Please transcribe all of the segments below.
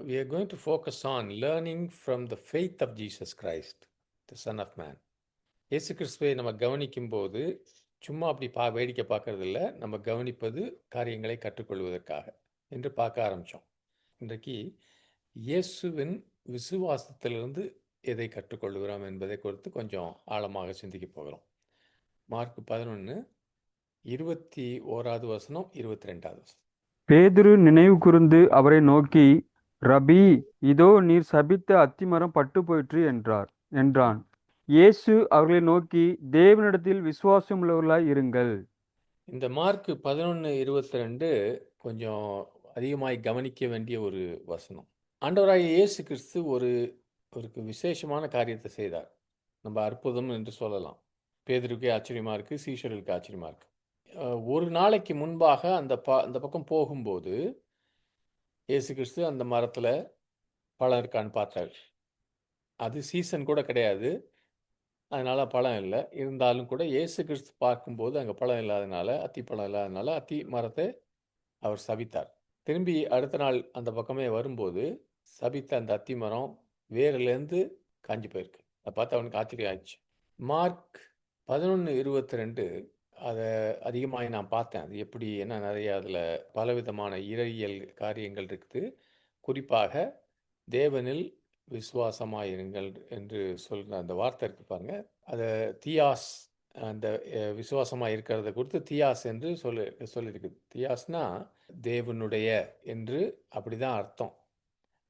we are going to focus on learning from the faith of Jesus Christ, the Son of Man. இயேசு கிறிஸ்துவை நம்ம கவனிக்கும்போது சும்மா அப்படி வேடிக்கை பார்க்கறதில்ல, நம்ம கவனிப்பது காரியங்களை கற்றுக்கொள்வதற்காக என்று பார்க்க ஆரம்பித்தோம். இன்றைக்கு இயேசுவின் விசுவாசத்திலிருந்து எதை கற்றுக்கொள்கிறோம் என்பதை குறித்து கொஞ்சம் ஆழமாக சிந்திக்க போகிறோம். மார்க் 11, 21வது வசனம், 22வது வசனம். பேதுரு நினைவு கூர்ந்து அவரை நோக்கி, ரபி, இதோ நீர் சபித்த அத்திமரம் பட்டு போயிற்று என்றான். இயேசு அவர்களை நோக்கி, தேவனிடத்தில் விசுவாசம் உள்ளவர்களாய் இருங்கள். இந்த மார்க் 11, 22 கொஞ்சம் அதிகமாய் கவனிக்க வேண்டிய ஒரு வசனம். ஆண்டவராகிய இயேசு கிறிஸ்து ஒரு விசேஷமான காரியத்தை செய்தார். நம்ம அற்புதம் என்று சொல்லலாம். பேதுருக்கே ஆச்சரியமா இருக்கு, சீஷர்களுக்கு ஆச்சரியமா இருக்கு. ஒரு நாளைக்கு முன்பாக அந்த பக்கம் போகும்போது இயேசு கிறிஸ்து அந்த மரத்தில் பழம் இருக்கான்னு பார்த்தாரு. அது சீசன் கூட கிடையாது, அதனால பழம் இல்லை. இருந்தாலும் கூட இயேசு கிறிஸ்து பார்க்கும்போது அங்கே பழம் இல்லாதனால, அத்திப்பழம் இல்லாதனால அத்தி மரத்தை அவர் சபித்தார். திரும்பி அடுத்த நாள் அந்த பக்கமே வரும்போது சபித்த அந்த அத்தி மரம் வேரிலேருந்து காஞ்சி போயிருக்கு. அதை பார்த்து அவனுக்கு ஆச்சரியம் ஆயிடுச்சு. மார்க் 11, 22 அதை அதிகமாக நான் பார்த்தேன். அது எப்படி என்ன நிறைய அதில் பலவிதமான இறையியல் காரியங்கள் இருக்குது. குறிப்பாக தேவனில் விசுவாசமாயிருங்கள் என்று சொல்கிற அந்த வார்த்தை இருக்கு பாருங்க. அதை தியாஸ், அந்த விசுவாசமாக இருக்கிறத குறித்து தியாஸ் என்று சொல்லியிருக்குது. தியாஸ்னா தேவனுடைய என்று அப்படிதான் அர்த்தம்.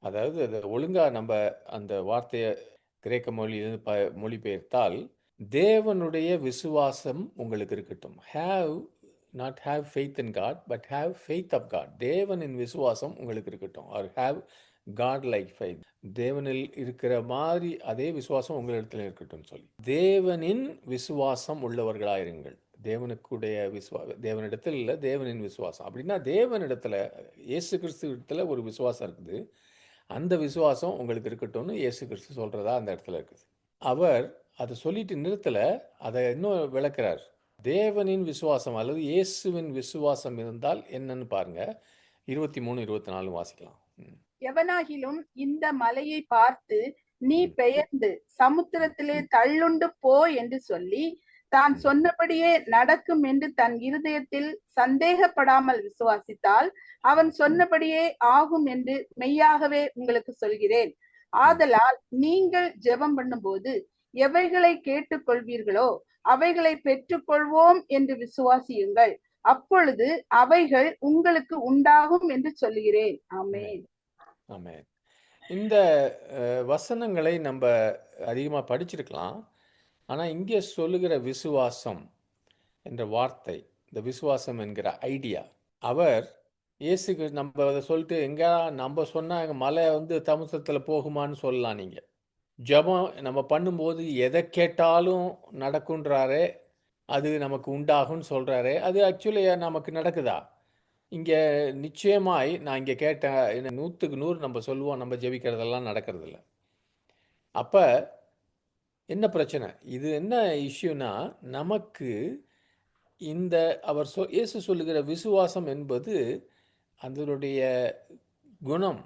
அதாவது அதை ஒழுங்காக நம்ம அந்த வார்த்தையை கிரேக்க மொழியிலிருந்து மொழிபெயர்த்தால், தேவனுடைய விசுவாசம் உங்களுக்கு இருக்கட்டும். Not have faith in God, but have faith of God. தேவனின் விசுவாசம் உங்களுக்கு இருக்கட்டும். Or have God like faith. தேவனில் இருக்கிற மாதிரி அதே விசுவாசம் உங்களிடத்தில் இருக்கட்டும் சொல்லி, தேவனின் விசுவாசம் உள்ளவர்களாயிருங்கள். தேவனுக்குடைய தேவனிடத்தில் இல்லை, தேவனின் விசுவாசம். அப்படின்னா தேவனிடத்தில், இயேசு கிறிஸ்து இடத்துல ஒரு விசுவாசம் இருக்குது. அந்த விசுவாசம் உங்களுக்கு இருக்கட்டும்னு இயேசு கிறிஸ்து சொல்கிறதா அந்த இடத்துல இருக்குது. அவர் அதை சொல்லிட்டு நிறுத்தலை, அதை இன்னும் விளக்குறார். தேவனின் விசுவாசம் அல்லது இயேசுவின் விசுவாசம் இருந்தால் என்னன்னு பாருங்க. 23, 24 வாசிக்கலாம். எவனாகிலும் இந்த மலையை பார்த்து, நீ பெயர்ந்து சமுத்திரத்திலே தள்ளுண்டு போ என்று சொல்லி தான் சொன்னபடியே நடக்கும் என்று தன் இருதயத்தில் சந்தேகப்படாமல் விசுவாசித்தால் அவன் சொன்னபடியே ஆகும் என்று மெய்யாகவே உங்களுக்கு சொல்கிறேன். ஆதலால் நீங்கள் ஜெபம் பண்ணும்போது எவைகளை கேட்டுக்கொள்வீர்களோ அவைகளை பெற்றுக்கொள்வோம் என்று விசுவாசியுங்கள். அப்பொழுது அவைகள் உங்களுக்கு உண்டாகும் என்று சொல்கிறேன். ஆமென். ஆமென். இந்த வசனங்களை நம்ம அதிகமாக படிச்சிருக்கலாம். ஆனால் இங்கே சொல்லுகிற விசுவாசம் என்ற வார்த்தை, இந்த விசுவாசம் என்கிற ஐடியா, அவர் இயேசுக்கு நம்ம அதை சொல்லிட்டு எங்கே நம்ம சொன்னால் எங்கள் மலை சமுத்திரத்தில் போகுமான்னு சொல்லலாம். நீங்கள் ஜெபம் நம்ம பண்ணும்போது எதை கேட்டாலும் நடக்குன்றாரே, அது நமக்கு உண்டாகும்னு சொல்கிறாரே, அது ஆக்சுவலி நமக்கு நடக்குதா? இங்கே நிச்சயமாய் நான் இங்கே கேட்டேன், 100க்கு 100 நம்ம சொல்லுவோம், நம்ம ஜெபிக்கிறதெல்லாம் நடக்கிறதில்ல. அப்போ என்ன பிரச்சனை? இது என்ன இஷ்யூனா, நமக்கு இந்த அவர் இயேசு சொல்லுகிற விசுவாசம் என்பது அதனுடைய குணம்,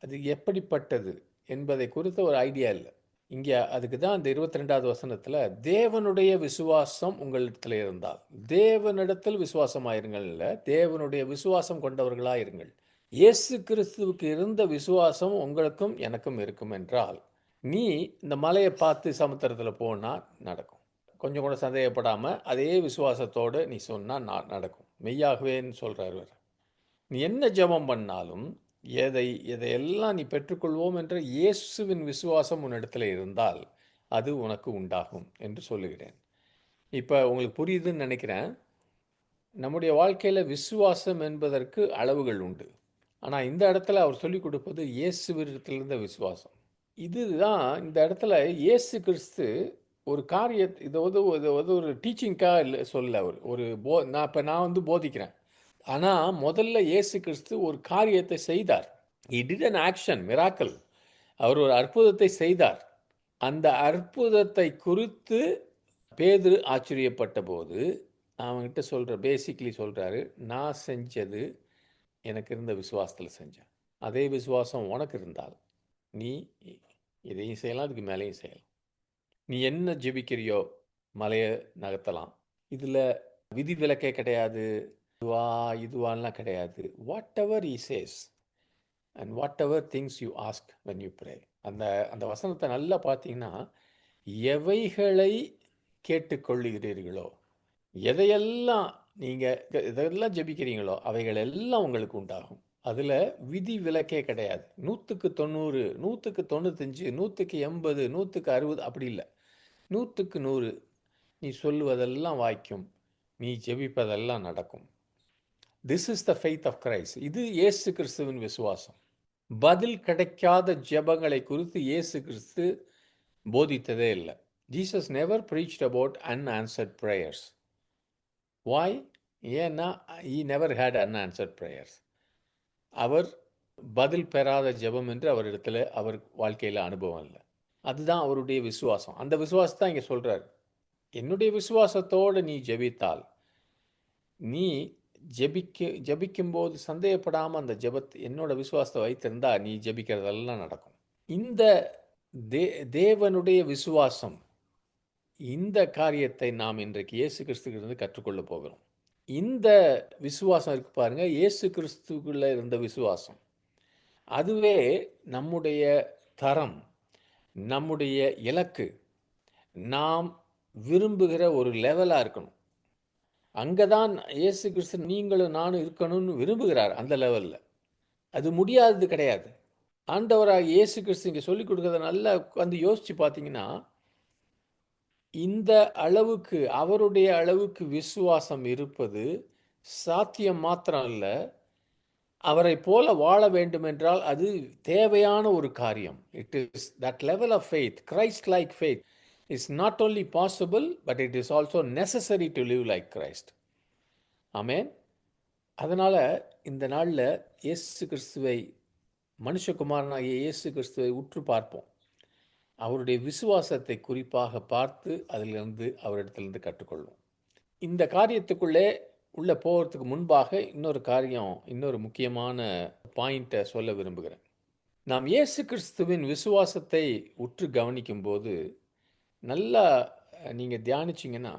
அது எப்படிப்பட்டது என்பதை குறித்த ஒரு ஐடியா இல்லை. இங்கே அதுக்கு தான் இந்த 22வது வசனத்தில் தேவனுடைய விசுவாசம் உங்களிடத்தில் இருந்தால், தேவனிடத்தில் விசுவாசமாயிருங்கள் இல்லை, தேவனுடைய விசுவாசம் கொண்டவர்களாயிருங்கள். இயேசு கிறிஸ்துவுக்கு இருந்த விசுவாசம் உங்களுக்கும் எனக்கும் இருக்கும் என்றால், நீ இந்த மலையை பார்த்து சமுத்திரத்தில் போனால் நடக்கும். கொஞ்சம் கூட சந்தேகப்படாமல் அதே விசுவாசத்தோடு நீ சொன்னால் நடக்கும். மெய்யாகவேன்னு சொல்கிறார். நீ என்ன ஜெபம் பண்ணாலும் எதையெல்லாம் நீ பெற்றுக்கொள்வோம் என்ற இயேசுவின் விசுவாசம் உன்னிடத்தில் இருந்தால் அது உனக்கு உண்டாகும் என்று சொல்லுகிறேன். இப்போ உங்களுக்கு புரியுதுன்னு நினைக்கிறேன். நம்முடைய வாழ்க்கையில் விசுவாசம் என்பதற்கு அளவுகள் உண்டு. ஆனால் இந்த இடத்துல அவர் சொல்லிக் கொடுப்பது இயேசுவிடத்திலிருந்த விசுவாசம். இதுதான் இந்த இடத்துல இயேசு கிறிஸ்து ஒரு காரியத்தை, இதை ஒரு டீச்சிங்காக இல்லை சொல்ல, நான் போதிக்கிறேன். ஆனால் முதல்ல இயேசு கிறிஸ்து ஒரு காரியத்தை செய்தார். He did an action, miracle. அவர் ஒரு அற்புதத்தை செய்தார். அந்த அற்புதத்தை குறித்து பேதுரு ஆச்சரியப்பட்ட போது அவன்கிட்ட பேசிக்கலி சொல்கிறாரு, நான் செஞ்சது எனக்கு இருந்த விசுவாசத்தில் செஞ்சேன். அதே விசுவாசம் உனக்கு இருந்தால் நீ இதையும் செய்யலாம், அதுக்கு மேலேயும் செய்யலாம். நீ என்ன ஜெபிக்கிறியோ மலையை நகர்த்தலாம். இதில் விதிவிலக்கே கிடையாது, இதுவா இதுவான்லாம் கிடையாது. What ever he says and whatever things you ask when you pray. அந்த அந்த வசனத்தை நல்லா பார்த்தீங்கன்னா, எவைகளை கேட்டுக்கொள்ளுகிறீர்களோ, எதையெல்லாம் நீங்கள் எதெல்லாம் ஜெபிக்கிறீங்களோ அவைகள் எல்லாம் உங்களுக்கு உண்டாகும். அதில் விதி விலக்கே கிடையாது. 100க்கு 90, 100க்கு 95, 100க்கு 80, 100க்கு 60 அப்படி இல்லை. 100க்கு 100 நீ சொல்லுவதெல்லாம் வாய்க்கும், நீ ஜெபிப்பதெல்லாம் நடக்கும். This is the faith of Christ. இது இயேசு கிறிஸ்துவின் விசுவாசம். பதில் கிடைக்காத ஜெபங்களை குறித்து இயேசு கிறிஸ்து போதித்ததே இல்லை. Jesus never preached about unanswered prayers. Why? ஏன்னா he never had unanswered prayers. அவர் பதில் பெறாத ஜெபம் என்று அவரிடத்துல அவர் வாழ்க்கையில் அனுபவம் இல்லை. அதுதான் அவருடைய விசுவாசம். அந்த விசுவாசத்தை இங்கே சொல்றார். என்னுடைய விசுவாசத்தோடு நீ ஜெபித்தால், நீ ஜெபிக்கும்போது சந்தேகப்படாமல் அந்த ஜெபத்தை என்னோட விசுவாசத்தை வைத்திருந்தா நீ ஜெபிக்கிறதெல்லாம் நடக்கும். இந்த தேவனுடைய விசுவாசம், இந்த காரியத்தை நாம் இன்றைக்கு இயேசு கிறிஸ்துவிலிருந்து கற்றுக்கொள்ள போகிறோம். இந்த விசுவாசம் இருக்கு பாருங்க, இயேசு கிறிஸ்துக்குள்ள இருந்த விசுவாசம், அதுவே நம்முடைய தரம், நம்முடைய இலக்கு, நாம் விரும்புகிற ஒரு லெவலாக இருக்கணும். அங்கே தான் இயேசு கிறிஸ்து நீங்களும் நானும் இருக்கணும்னு விரும்புகிறார். அந்த லெவலில் அது முடியாதது கிடையாது. ஆண்டவராக இயேசு கிறிஸ்து இங்கே சொல்லிக் கொடுக்கறத நல்லா வந்து யோசித்து பார்த்தீங்கன்னா, இந்த அளவுக்கு அவருடைய அளவுக்கு விசுவாசம் இருப்பது சாத்தியம் மாத்திரம் இல்லை, அவரை போல வாழ வேண்டும் என்றால் அது தேவையான ஒரு காரியம். It is that level of faith, Christ like faith is not only possible but it is also necessary to live like Christ. Amen. அதனால் இந்த நாளில் இயேசு கிறிஸ்துவை, மனுஷகுமாரனாகிய இயேசு கிறிஸ்துவை உற்று பார்ப்போம். அவருடைய விசுவாசத்தை குறிப்பாக பார்த்து அதிலிருந்து அவரிடத்திலிருந்து கற்றுக்கொள்வோம். இந்த காரியத்துக்குள்ளே உள்ளே போகிறதுக்கு முன்பாக இன்னொரு காரியம், இன்னொரு முக்கியமான பாயிண்ட்டை சொல்ல விரும்புகிறேன். நாம் இயேசு கிறிஸ்துவின் விசுவாசத்தை உற்று கவனிக்கும்போது நல்லா நீங்கள் தியானிச்சிங்கன்னா,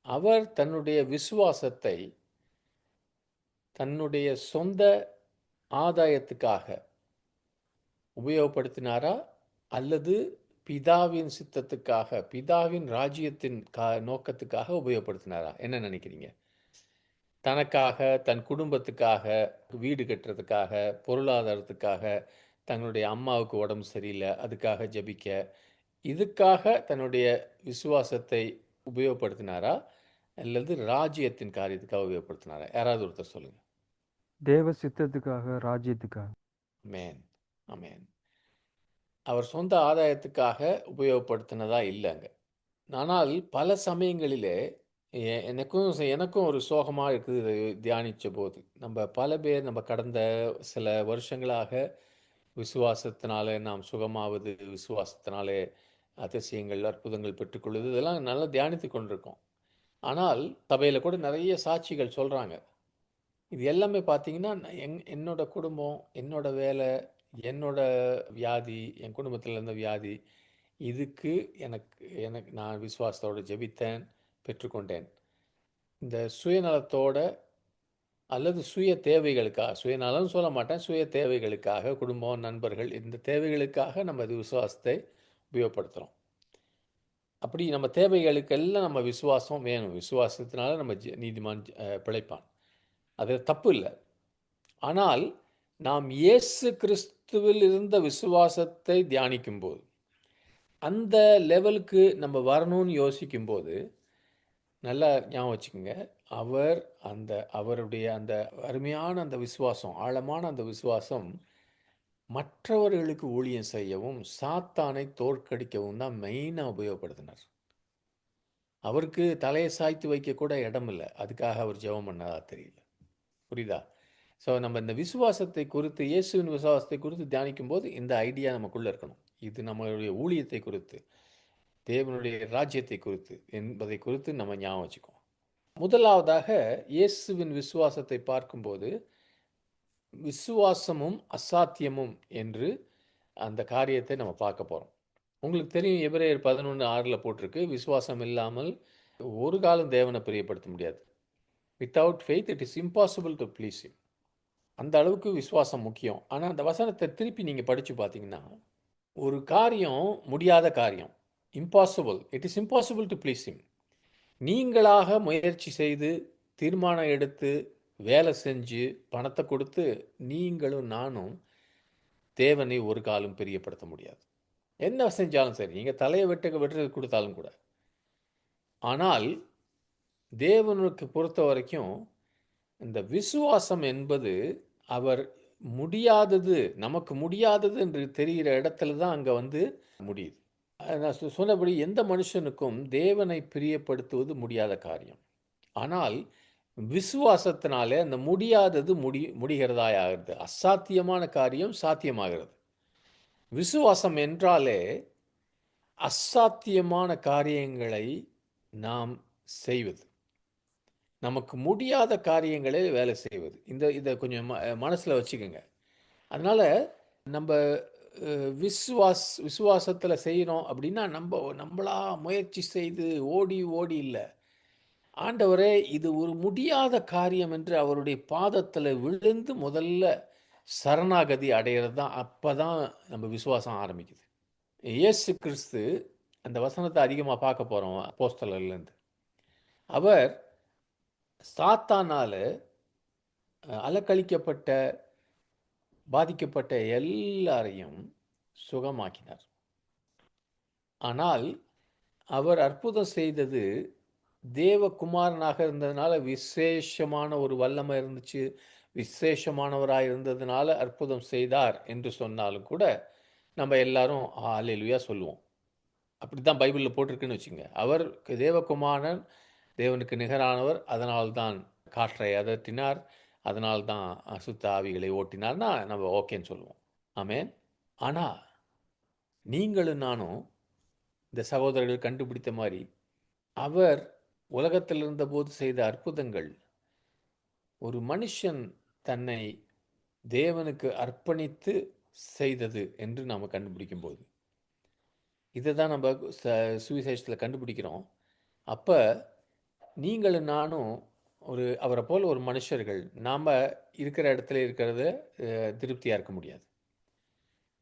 அவர் தன்னுடைய விசுவாசத்தை தன்னுடைய சொந்த ஆதாயத்துக்காக உபயோகப்படுத்தினாரா அல்லது பிதாவின் சித்தத்துக்காக, பிதாவின் ராஜ்யத்தின் நோக்கத்துக்காக உபயோகப்படுத்தினாரா? என்ன நினைக்கிறீங்க? தனக்காக, தன் குடும்பத்துக்காக, வீடு கட்டுறதுக்காக, பொருளாதாரத்துக்காக, தங்களுடைய அம்மாவுக்கு உடம்பு சரியில்லை அதுக்காக ஜெபிக்க, இதுக்காக தன்னுடைய விசுவாசத்தை உபயோகப்படுத்தினாரா அல்லது ராஜ்யத்தின் காரியத்துக்காக உபயோகப்படுத்தினாரா? யாராவது ஒருத்தர் சொல்லுங்க. தேவ சித்தத்துக்காக, ராஜ்யத்துக்காக. அமேன், அமேன். அவர் சொந்த ஆதாயத்துக்காக உபயோகப்படுத்தினதா இல்லைங்க. ஆனால் பல சமயங்களிலே எனக்கும் ஒரு சோகமாக இருக்குது இதை தியானித்த போது. நம்ம பல பேர் நம்ம கடந்த சில வருஷங்களாக விசுவாசத்தினாலே நாம் சுகமாவது, விசுவாசத்தினாலே அதிசயங்கள், அற்புதங்கள் பெற்றுக்கொள்வது, இதெல்லாம் நல்லா தியானித்து கொண்டிருக்கோம். ஆனால் சபையில் கூட நிறைய சாட்சிகள் சொல்கிறாங்க. இது எல்லாமே பார்த்தீங்கன்னா என்னோட குடும்பம், என்னோட வேலை, என்னோட வியாதி, என் குடும்பத்தில் இருந்த வியாதி, இதுக்கு எனக்கு நான் விசுவாசத்தோடு ஜெபித்தேன், பெற்றுக்கொண்டேன். இந்த சுயநலத்தோட அல்லது சுய தேவைகளுக்காக, சுயநலம் சொல்ல மாட்டேன், சுய தேவைகளுக்காக, குடும்பம், நண்பர்கள், இந்த தேவைகளுக்காக நம்ம இது விசுவாசத்தை உபயோகப்படுத்துகிறோம். அப்படி நம்ம தேவைகளுக்கெல்லாம் நம்ம விசுவாசம் வேணும். விசுவாசத்தினால நம்ம நீதிமான் பிழைப்பான், அது தப்பு இல்லை. ஆனால் நாம் இயேசு கிறிஸ்துவில் இருந்த விசுவாசத்தை தியானிக்கும்போது, அந்த லெவலுக்கு நம்ம வரணும்னு யோசிக்கும்போது, நல்லா ஞாபகம் வச்சுக்கோங்க, அவருடைய அந்த அருமையான அந்த விசுவாசம், ஆழமான அந்த விசுவாசம் மற்றவர்களுக்கு ஊழியம் செய்யவும், சாத்தானை தோற்கடிக்கவும் தான் மெயினாக உபயோகப்படுத்தினார். அவருக்கு தலையை சாய்த்து வைக்க கூட இடம் இல்லை, அதுக்காக அவர் ஜெபம் பண்ணதா தெரியல. புரியுதா? ஸோ நம்ம இந்த விசுவாசத்தை குறித்து, இயேசுவின் விசுவாசத்தை குறித்து தியானிக்கும் போது இந்த ஐடியா நமக்குள்ளே இருக்கணும். இது நம்மளுடைய ஊழியத்தை குறித்து, தேவனுடைய ராஜ்யத்தை குறித்து என்பதை குறித்து நம்ம ஞாபகம் வச்சுக்கோம். முதலாவதாக இயேசுவின் விசுவாசத்தை பார்க்கும்போது விசுவாசமும் அசாத்தியமும் என்று அந்த காரியத்தை நம்ம பார்க்க போகிறோம். உங்களுக்கு தெரியும், எபிரேயர் 11:6 போட்டிருக்கு, விசுவாசம் இல்லாமல் ஒரு காலம் தேவனை பிரியப்படுத்த முடியாது. Without faith it is impossible to please him. அந்த அளவுக்கு விசுவாசம் முக்கியம். ஆனால் அந்த வசனத்தை திருப்பி நீங்கள் படித்து பார்த்தீங்கன்னா, ஒரு காரியம் முடியாத காரியம், impossible, it is impossible to please him. நீங்களாக முயற்சி செய்து தீர்மானம் எடுத்து வேலை செஞ்சு பணத்தை கொடுத்து நீங்களும் நானும் தேவனை ஒரு காலம் பிரியப்படுத்த முடியாது. என்ன செஞ்சாலும் சரி, நீங்கள் தலையை வெட்டுறது கொடுத்தாலும் கூட. ஆனால் தேவனுக்கு பொறுத்த வரைக்கும் இந்த விசுவாசம் என்பது அவர் முடியாதது, நமக்கு முடியாதது என்று தெரிகிற இடத்துல தான் அங்கே வந்து முடியுது. நான் சொன்னபடி எந்த மனுஷனுக்கும் தேவனை பிரியப்படுத்துவது முடியாத காரியம். ஆனால் விசுவாசத்தினாலே அந்த முடியாதது முடிகிறதாய் ஆகிறது. அசாத்தியமான காரியம் சாத்தியமாகிறது. விசுவாசம் என்றாலே அசாத்தியமான காரியங்களை நாம் செய்வது, நமக்கு முடியாத காரியங்களை வேலை செய்வது. இதை கொஞ்சம் மனசில் வச்சுக்கோங்க. அதனால் நம்ம விசுவாசத்தில் செய்கிறோம் அப்படின்னா நம்மளா முயற்சி செய்து ஓடி இல்லை. ஆண்டவரே, இது ஒரு முடியாத காரியம் என்று அவருடைய பாதத்தில் விழுந்து முதல்ல சரணாகதி அடைகிறது தான். அப்போ தான் நம்ம விசுவாசம் ஆரம்பிக்குது. இயேசு கிறிஸ்து, அந்த வசனத்தை அதிகமாக பார்க்க போகிறோம் அப்போஸ்தலர்லேருந்து. அவர் சாத்தானால் அலக்கழிக்கப்பட்ட பாதிக்கப்பட்ட எல்லாரையும் சுகமாக்கினார். ஆனால் அவர் அற்புதம் செய்தது தேவகுமாரனாக இருந்ததுனால, விசேஷமான ஒரு வல்லமை இருந்துச்சு, விசேஷமானவராக இருந்ததுனால அற்புதம் செய்தார் என்று சொன்னாலும் கூட நம்ம எல்லாரும் அல்லேலூயா சொல்லுவோம். அப்படி தான் பைபிளில் போட்டிருக்குன்னு வச்சுங்க. அவர் தேவகுமாரன், தேவனுக்கு நிகரானவர், அதனால்தான் காற்றை அதட்டினார், அதனால்தான் அசுத்த ஆவிகளை ஓட்டினார்னா நம்ம ஓகேன்னு சொல்லுவோம். ஆமென். ஆனால் நீங்களும் நானும் இந்த சகோதரர்கள் கண்டுபிடித்த மாதிரி அவர் உலகத்தில் இருந்தபோது செய்த அற்புதங்கள் ஒரு மனுஷன் தன்னை தேவனுக்கு அர்ப்பணித்து செய்தது என்று நாம் கண்டுபிடிக்கும் போது, இதை தான் நம்ம சுவிசேஷத்தில் கண்டுபிடிக்கிறோம். அப்போ நீங்களும் நானும் அவரை போல் ஒரு மனுஷர்கள், நாம் இருக்கிற இடத்துல இருக்கிறத திருப்தியாக இருக்க முடியாது.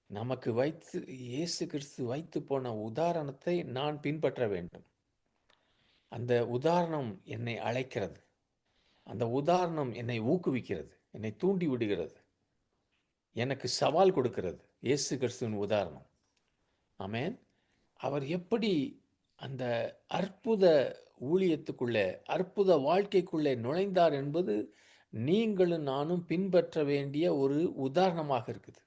நமக்கு இயேசு கிறிஸ்து வைத்து போன உதாரணத்தை நான் பின்பற்ற வேண்டும். அந்த உதாரணம் என்னை அழைக்கிறது, அந்த உதாரணம் என்னை ஊக்குவிக்கிறது, என்னை தூண்டி விடுகிறது, எனக்கு சவால் கொடுக்கிறது. இயேசு கிறிஸ்துவின் உதாரணம். ஆமென். அவர் எப்படி அந்த அற்புத ஊழியத்துக்குள்ளே, அற்புத வாழ்க்கைக்குள்ளே நுழைந்தார் என்பது நீங்களும் நானும் பின்பற்ற வேண்டிய ஒரு உதாரணமாக இருக்குது.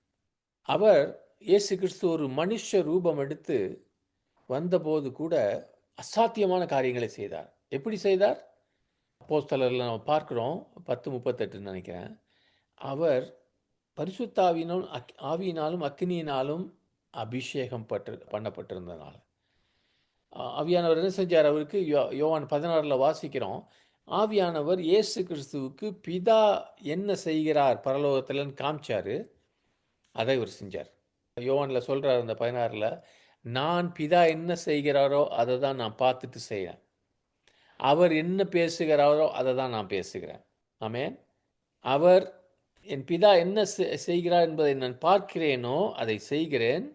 அவர் இயேசு கிறிஸ்து ஒரு மனுஷ ரூபம் எடுத்து வந்தபோது கூட அசாத்தியமான காரியங்களை செய்தார். எப்படி செய்தார்? அப்போஸ்தலர்ல நம்ம பார்க்கிறோம், 10:38 நினைக்கிறேன். அவர் பரிசுத்த ஆவியினாலும் அக்கினியினாலும் அபிஷேகம் பண்ணப்பட்டிருந்தனால ஆவியானவர் என்ன செஞ்சார்? அவருக்கு யோவான் 16 வாசிக்கிறோம், ஆவியானவர் இயேசு கிறிஸ்துவுக்கு பிதா என்ன செய்கிறார் பரலோகத்தில்னு காமிச்சாரு. அதை இவர் செஞ்சார். யோவானில் சொல்கிறார் அந்த 16, நான் பிதா என்ன செய்கிறாரோ அதை தான் நான் பார்த்துட்டு செய்கிறேன், அவர் என்ன பேசுகிறாரோ அதை தான் நான் பேசுகிறேன். ஆமென். அவர் என் பிதா என்ன செய்கிறார் என்பதை நான் பார்க்கிறேனோ அதை செய்கிறேன்,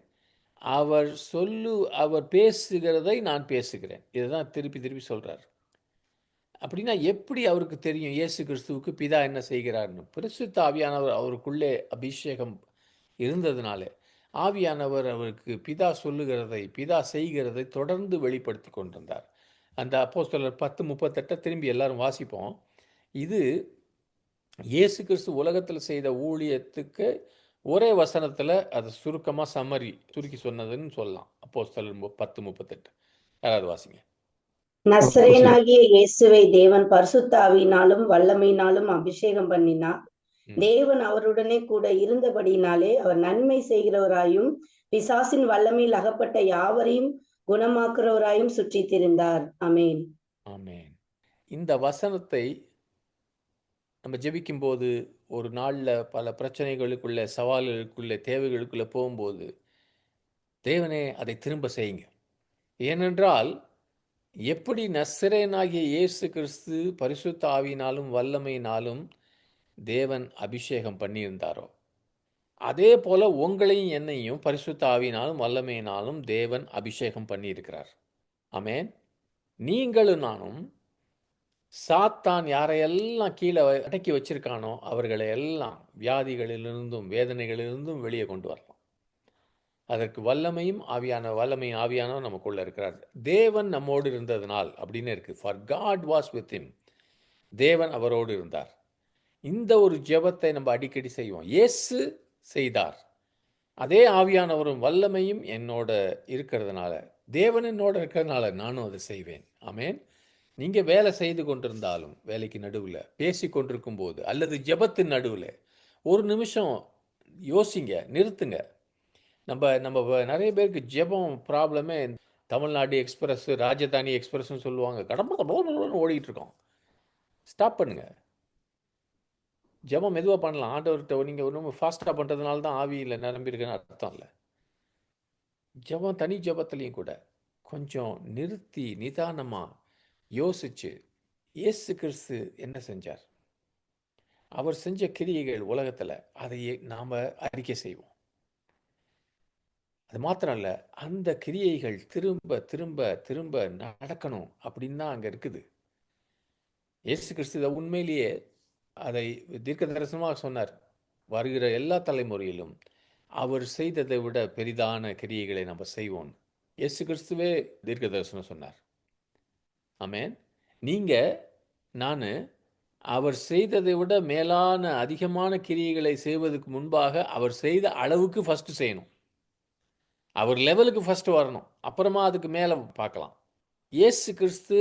அவர் பேசுகிறதை நான் பேசுகிறேன். இதுதான் திருப்பி திருப்பி சொல்கிறார். அப்படின்னா எப்படி அவருக்கு தெரியும் இயேசு கிறிஸ்துவுக்கு பிதா என்ன செய்கிறார்னு? பரிசுத்த ஆவியானவர் அவருக்குள்ளே அபிஷேகம் இருந்ததுனால ஆவியானவர் அவருக்கு பிதா சொல்லுகிறதை, பிதா செய்கிறதை தொடர்ந்து வெளிப்படுத்தி கொண்டிருந்தார். அந்த அப்போஸ்தலர் 10:38 திரும்பி எல்லாரும் வாசிப்போம். இது இயேசு கிறிஸ்து உலகத்தில் செய்த ஊழியத்துக்கு ஒரே வசனத்தில் அதை சுருக்கமாக சுருக்கி சொன்னதுன்னு சொல்லலாம். அப்போஸ்தலர் 10:38 யாராவது வாசிங்க. நசரேயனாகிய இயேசுவை தேவன் பரிசுத்த ஆவியினாலும் வல்லமையினாலும் அபிஷேகம் பண்ணினார். தேவன் அவருடனே கூட இருந்தபடியினாலே அவர் நன்மை செய்கிறவராயும் பிசாசின் வல்லமையில் அகப்பட்ட யாவரையும் குணமாக்குறவராயும் சுற்றி திரிந்தார். ஆமென். ஆமென். இந்த வசனத்தை நம்ம ஜெபிக்கும் போது ஒரு நாளில் பல பிரச்சனைகளுக்குள்ள, சவால்களுக்குள்ள, தேவைகளுக்குள்ள போகும்போது தேவனே அதை திரும்ப செய்யுங்க. ஏனென்றால் எப்படி நசரேயனாகிய இயேசு கிறிஸ்து பரிசுத்த ஆவியினாலும் வல்லமையினாலும் தேவன் அபிஷேகம் பண்ணியிருந்தாரோ, அதே போல உங்களையும் என்னையும் பரிசுத்த ஆவியினாலும் வல்லமையினாலும் தேவன் அபிஷேகம் பண்ணியிருக்கிறார். ஆமென். நீங்களும் நானும் சாத்தான் யாரையெல்லாம் கீழே அடக்கி வச்சிருக்கானோ அவர்களை எல்லாம் வியாதிகளிலிருந்தும் வேதனைகளிலிருந்தும் வெளியே கொண்டு வரலாம். அதற்கு வல்லமையும் ஆவியானவர் நமக்குள்ள இருக்கிறார். தேவன் நம்மோடு இருந்ததனால் அப்படின்னு இருக்கு. For God was with him. தேவன் அவரோடு இருந்தார். இந்த ஒரு ஜெபத்தை நம்ம அடிக்கடி செய்வோம். இயேசு செய்தார். அதே ஆவியானவரும் வல்லமையும் என்னோட இருக்கிறதுனால, தேவன் என்னோட இருக்கிறதுனால நானும் அதை செய்வேன். ஆமென். நீங்க வேலை செய்து கொண்டிருந்தாலும், வேலைக்கு நடுவில் பேசி கொண்டிருக்கும் போது அல்லது ஜெபத்தின் நடுவில் ஒரு நிமிஷம் யோசிங்க, நிறுத்துங்க. நம்ம நிறைய பேருக்கு ஜெபம் ப்ராப்ளமே தமிழ்நாடு எக்ஸ்பிரஸ், ராஜதானி எக்ஸ்பிரஸ்ன்னு சொல்லுவாங்க. கடம்பு ஓடிட்டு இருக்கோம். ஸ்டாப் பண்ணுங்க. ஜெபம் மெதுவாக பண்ணலாம். ஆண்டவர்கிட்ட நீங்கள் ரொம்ப ஃபாஸ்ட்டாக பண்ணுறதுனால தான் ஆவியில் நிரம்பியிருக்குன்னு அர்த்தம் இல்லை. ஜெபம் தனி ஜெபத்துலேயும் கூட கொஞ்சம் நிறுத்தி நிதானமாக யோசிச்சு, இயேசு கிறிஸ்து என்ன செஞ்சார், அவர் செஞ்ச கிரியைகள் உலகத்தில், அதையே நாம் அறிக்கை செய்வோம். அது மாத்திரம் இல்லை, அந்த கிரியைகள் திரும்ப திரும்ப திரும்ப நடக்கணும் அப்படின்னு தான் அங்கே இருக்குது. இயேசு கிறிஸ்து உண்மையிலேயே அதை தீர்க்க தரிசனமாக சொன்னார். வருகிற எல்லா தலைமுறையிலும் அவர் செய்ததை விட பெரிதான கிரியைகளை நம்ம செய்வோம். இயேசு கிறிஸ்துவே தீர்க்க தரிசனம் சொன்னார். ஆமென். நீங்கள் நான் அவர் செய்ததை விட மேலான அதிகமான கிரியைகளை செய்வதற்கு முன்பாக அவர் செய்த அளவுக்கு ஃபர்ஸ்ட் செய்யணும். அவர் லெவலுக்கு ஃபர்ஸ்ட் வரணும். அப்புறமா அதுக்கு மேலே பார்க்கலாம். இயேசு கிறிஸ்து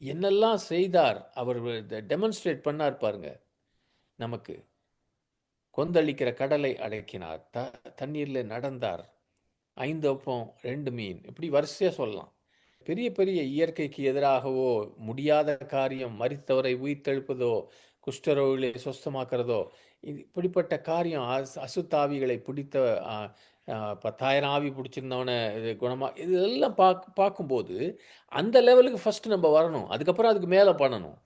என்னெல்லாம் செய்தார், அவர் டெமான்ஸ்ட்ரேட் பண்ணார் பாருங்க. நமக்கு கொந்தளிக்கிற கடலை அடக்கினார், தண்ணீரில் நடந்தார், 5 அப்பம் 2 மீன், இப்படி வரிசையாக சொல்லலாம். பெரிய பெரிய இயற்கைக்கு எதிராகவோ, முடியாத காரியம், மரித்தவரை உயிர்த்தெழுப்பதோ, குஷ்டரோகிகளை சுஸ்தமாக்குறதோ, இப்படிப்பட்ட காரியம், அசுத்தாவிகளை பிடித்த 10,000 ஆவி பிடிச்சிருந்தவனை இது குணமாக, இதெல்லாம் பார்க்கும்போது அந்த லெவலுக்கு ஃபஸ்ட்டு நம்ம வரணும். அதுக்கப்புறம் அதுக்கு மேலே பண்ணணும்.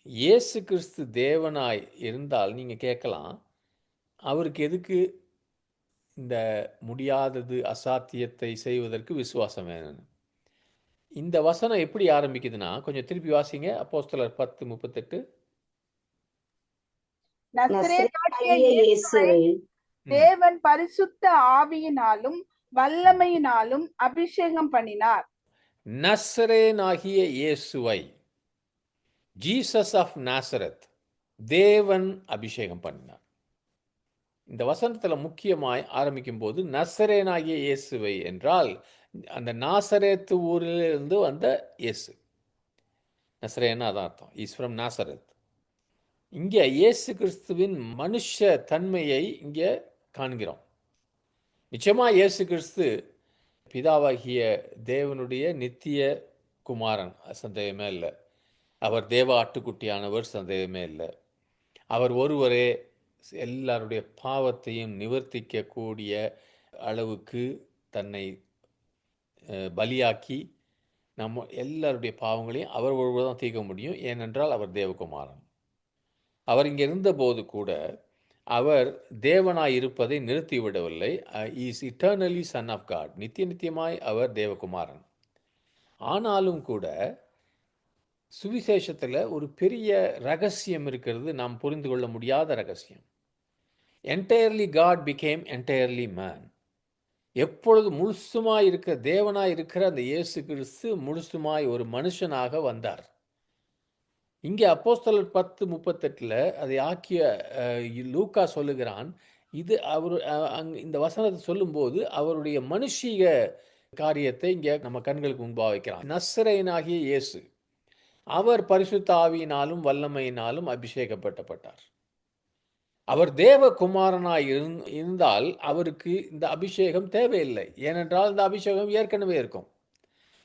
இயேசு கிறிஸ்து தேவனாய் இருந்தால் நீங்கள் கேட்கலாம், அவருக்கு எதுக்கு இந்த முடியாதது அசாத்தியத்தை செய்வதற்கு விசுவாசம் வேணும்னு. இந்த வசனம் எப்படி ஆரம்பிக்குதுன்னா, கொஞ்சம் திருப்பி வாசிங்க. அப்போஸ்தலர் 10:38. நசரேயனாகிய இயேசுவை தேவன் பரிசுத்த ஆவியினாலும் வல்லமையினாலும் அபிஷேகம் பண்ணினார். நசரேயனாகிய இயேசுவை, ஜீசஸ் ஆஃப் நாசரத், தேவன் அபிஷேகம் பண்ணினார். இந்த வசனத்தில் முக்கியமாய் ஆரம்பிக்கும் போது நசரேயனாகிய இயேசுவை என்றால் அந்த நாசரேத்து ஊரிலிருந்து வந்த இயேசு. நசரேயனா அதான் அர்த்தம். Is from Nazareth. இங்கே இயேசு கிறிஸ்துவின் மனுஷ தன்மையை இங்கே காண்கிறோம். நிச்சயமாக இயேசு கிறிஸ்து பிதாவாகிய தேவனுடைய நித்திய குமாரன், சந்தேகமே இல்லை. அவர் தேவ ஆட்டுக்குட்டியானவர், சந்தேகமே இல்லை. அவர் ஒருவரே எல்லாருடைய பாவத்தையும் நிவர்த்திக்கக்கூடிய அளவுக்கு தன்னை பலியாக்கி நம்ம எல்லாருடைய பாவங்களையும் அவர் ஒருவர் தான் தீர்க்க முடியும். ஏனென்றால் அவர் தேவகுமாரன். அவர் இங்கே இருந்தபோது கூட அவர் தேவனாய் இருப்பதை நிறுத்திவிடவில்லை. Is eternally son of God. நித்தியமாய் அவர் தேவகுமாரன். ஆனாலும் கூட சுவிசேஷத்தில் ஒரு பெரிய ரகசியம் இருக்கிறது, நாம் புரிந்து கொள்ள முடியாத ரகசியம். Entirely God became entirely man. எப்பொழுது முழுசுமாய் இருக்கிற தேவனாய் இருக்கிற அந்த இயேசு கிறிஸ்து முழுசுமாய் ஒரு மனுஷனாக வந்தார். இங்கே அப்போஸ்தலர் 10:38 அதை ஆக்கிய லூக்கா சொல்லுகிறான். இது அவர் இந்த வசனத்தை சொல்லும்போது அவருடைய மனுஷீக காரியத்தை இங்கே நம்ம கண்களுக்கு முன்பாக வைக்கிறான். நசரேயனாகிய இயேசு, அவர் பரிசுத்த ஆவியினாலும் வல்லமையினாலும் அபிஷேகப்பட்டார். அவர் தேவகுமாரனாய் இருந்தால் அவருக்கு இந்த அபிஷேகம் தேவையில்லை. ஏனென்றால் இந்த அபிஷேகம் ஏற்கனவே இருக்கும்.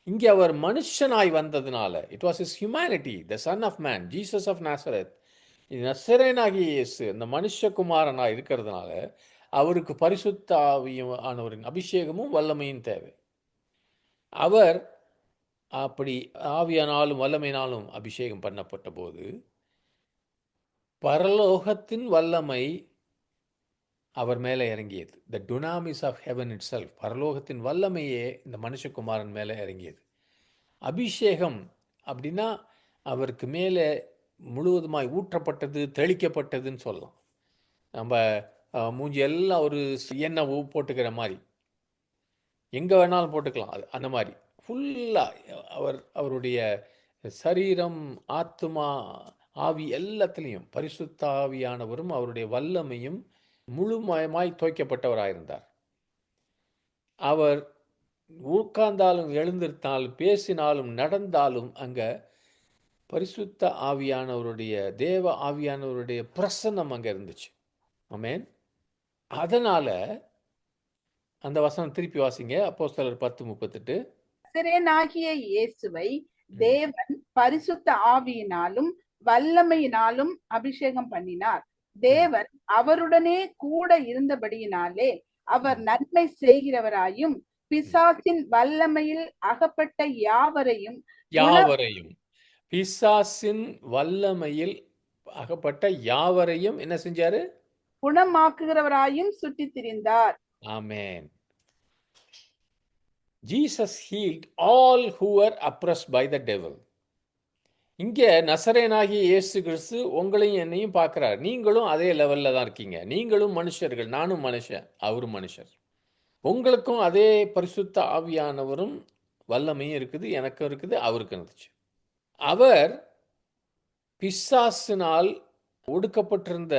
இங்கே அவர் மனுஷனாய் வந்ததுனால, it was his humanity, the son of man, Jesus of Nazareth. நசரேயனாகிய இயேசு இந்த மனுஷகுமாரனாக இருக்கிறதுனால அவருக்கு பரிசுத்த ஆவியானவரின் அபிஷேகமும் வல்லமையும் தேவை. அவர் அப்படி ஆவியானாலும் வல்லமையினாலும் அபிஷேகம் பண்ணப்பட்ட போது பரலோகத்தின் வல்லமை அவர் மேலே இறங்கியது. The dunamis of heaven itself, பரலோகத்தின் வல்லமையே இந்த மனுஷகுமாரன் மேலே இறங்கியது. அபிஷேகம் அப்படின்னா அவருக்கு மேலே முழுவதுமாய் ஊற்றப்பட்டது, தெளிக்கப்பட்டதுன்னு சொல்லலாம். நம்ம மூஞ்சி எல்லாம் ஒரு எண்ணெய் போட்டுக்கிற மாதிரி எங்கே வேணாலும் போட்டுக்கலாம். அது அந்த மாதிரி ஃபுல்லாக அவருடைய சரீரம், ஆத்மா, ஆவி எல்லாத்துலேயும் பரிசுத்த ஆவியானவரும் அவருடைய வல்லமையும் முழுமயமாய் தோய்க்கப்பட்டவராயிருந்தார். அவர் உட்கார்ந்தாலும் எழுந்திருந்தாலும் பேசினாலும் நடந்தாலும் அங்கே பரிசுத்த ஆவியானவருடைய தேவ ஆவியானவருடைய பிரசன்னம் அங்கே இருந்துச்சு. ஆமென். அதனால அந்த வசனம் திருப்பி வாசிங்க. அப்போஸ்தலர் 10:38. நசரேயனாகிய இயேசுவை தேவன் பரிசுத்த ஆவியினாலும் வல்லமையினாலும் அபிஷேகம் பண்ணினார். தேவன் அவருடனே கூட இருந்தபடியினாலே அவர் நன்மை செய்கிறவராயும் பிசாசின் வல்லமையில் அகப்பட்ட யாவரையும் பிசாசின் வல்லமையில் அகப்பட்ட யாவரையும் என்ன செஞ்சாரு? குணமாக்குகிறவராயும் சுற்றித் திரிந்தார். ஆமென். Jesus healed all who were oppressed by the devil. இங்கே நசரேயனாகிய இயேசு கிறிஸ்து உங்களையும் என்னையும் பார்க்கிறார். நீங்களும் அதே லெவல்ல தான் இருக்கீங்க. நீங்களும் மனுஷர்கள், நானும் மனுஷன், அவரும் மனுஷர். உங்களுக்கும் அதே பரிசுத்த ஆவியானவரும் வல்லமையும் இருக்குது, எனக்கும் இருக்குது, அவருக்கும் இருந்துச்சு. அவர் பிசாசினால் ஒடுக்கப்பட்டிருந்த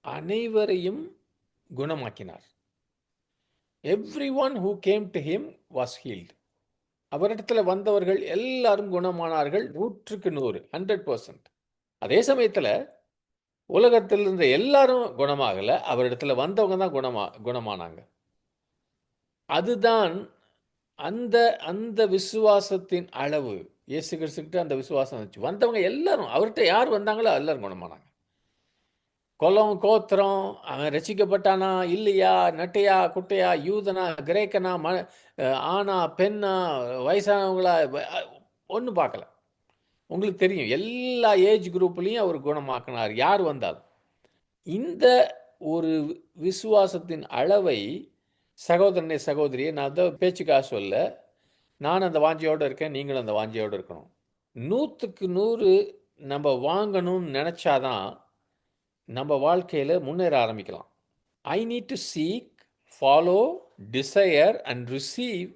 அனைவரையும் குணமாக்கினார். Everyone who came to him was healed. அவரிடத்துல வந்தவர்கள் எல்லாரும் குணமானார்கள். 100%, 100%. அதே சமயத்தில் உலகத்தில் இருந்த எல்லாரும் குணமாகலை, அவரிடத்துல வந்தவங்க தான் குணமானாங்க. அதுதான் அந்த அந்த விசுவாசத்தின் அளவு. இயேசு கிறிஸ்துக்கிட்ட அந்த விசுவாசம் இருந்துச்சு. வந்தவங்க எல்லாரும், அவர்கிட்ட யார் வந்தாங்களோ எல்லாரும் குணமானாங்க. குலம், கோத்திரம், அவன் ரசிக்கப்பட்டானா இல்லையா, நட்டையா குட்டையா, யூதனா கிரேக்கனா, ஆனா பெண்ணா, வயசானவங்களா, ஒன்றும் பார்க்கல. உங்களுக்கு தெரியும், எல்லா ஏஜ் குரூப்லேயும் அவர் குணமாக்கினார் யார் வந்தாலும். இந்த ஒரு விசுவாசத்தின் அளவை சகோதரனே சகோதரியை நான் தான் பேச்சுக்காக சொல்ல, நான் அந்த வாஞ்சியோடு இருக்கேன், நீங்களும் அந்த வாஞ்சியோடு இருக்கணும். 100க்கு 100 நம்ம வாங்கணும்னு நினச்சாதான் நம்ம வாழ்க்கையில் முன்னேற ஆரம்பிக்கலாம். I need to seek, follow, desire and receive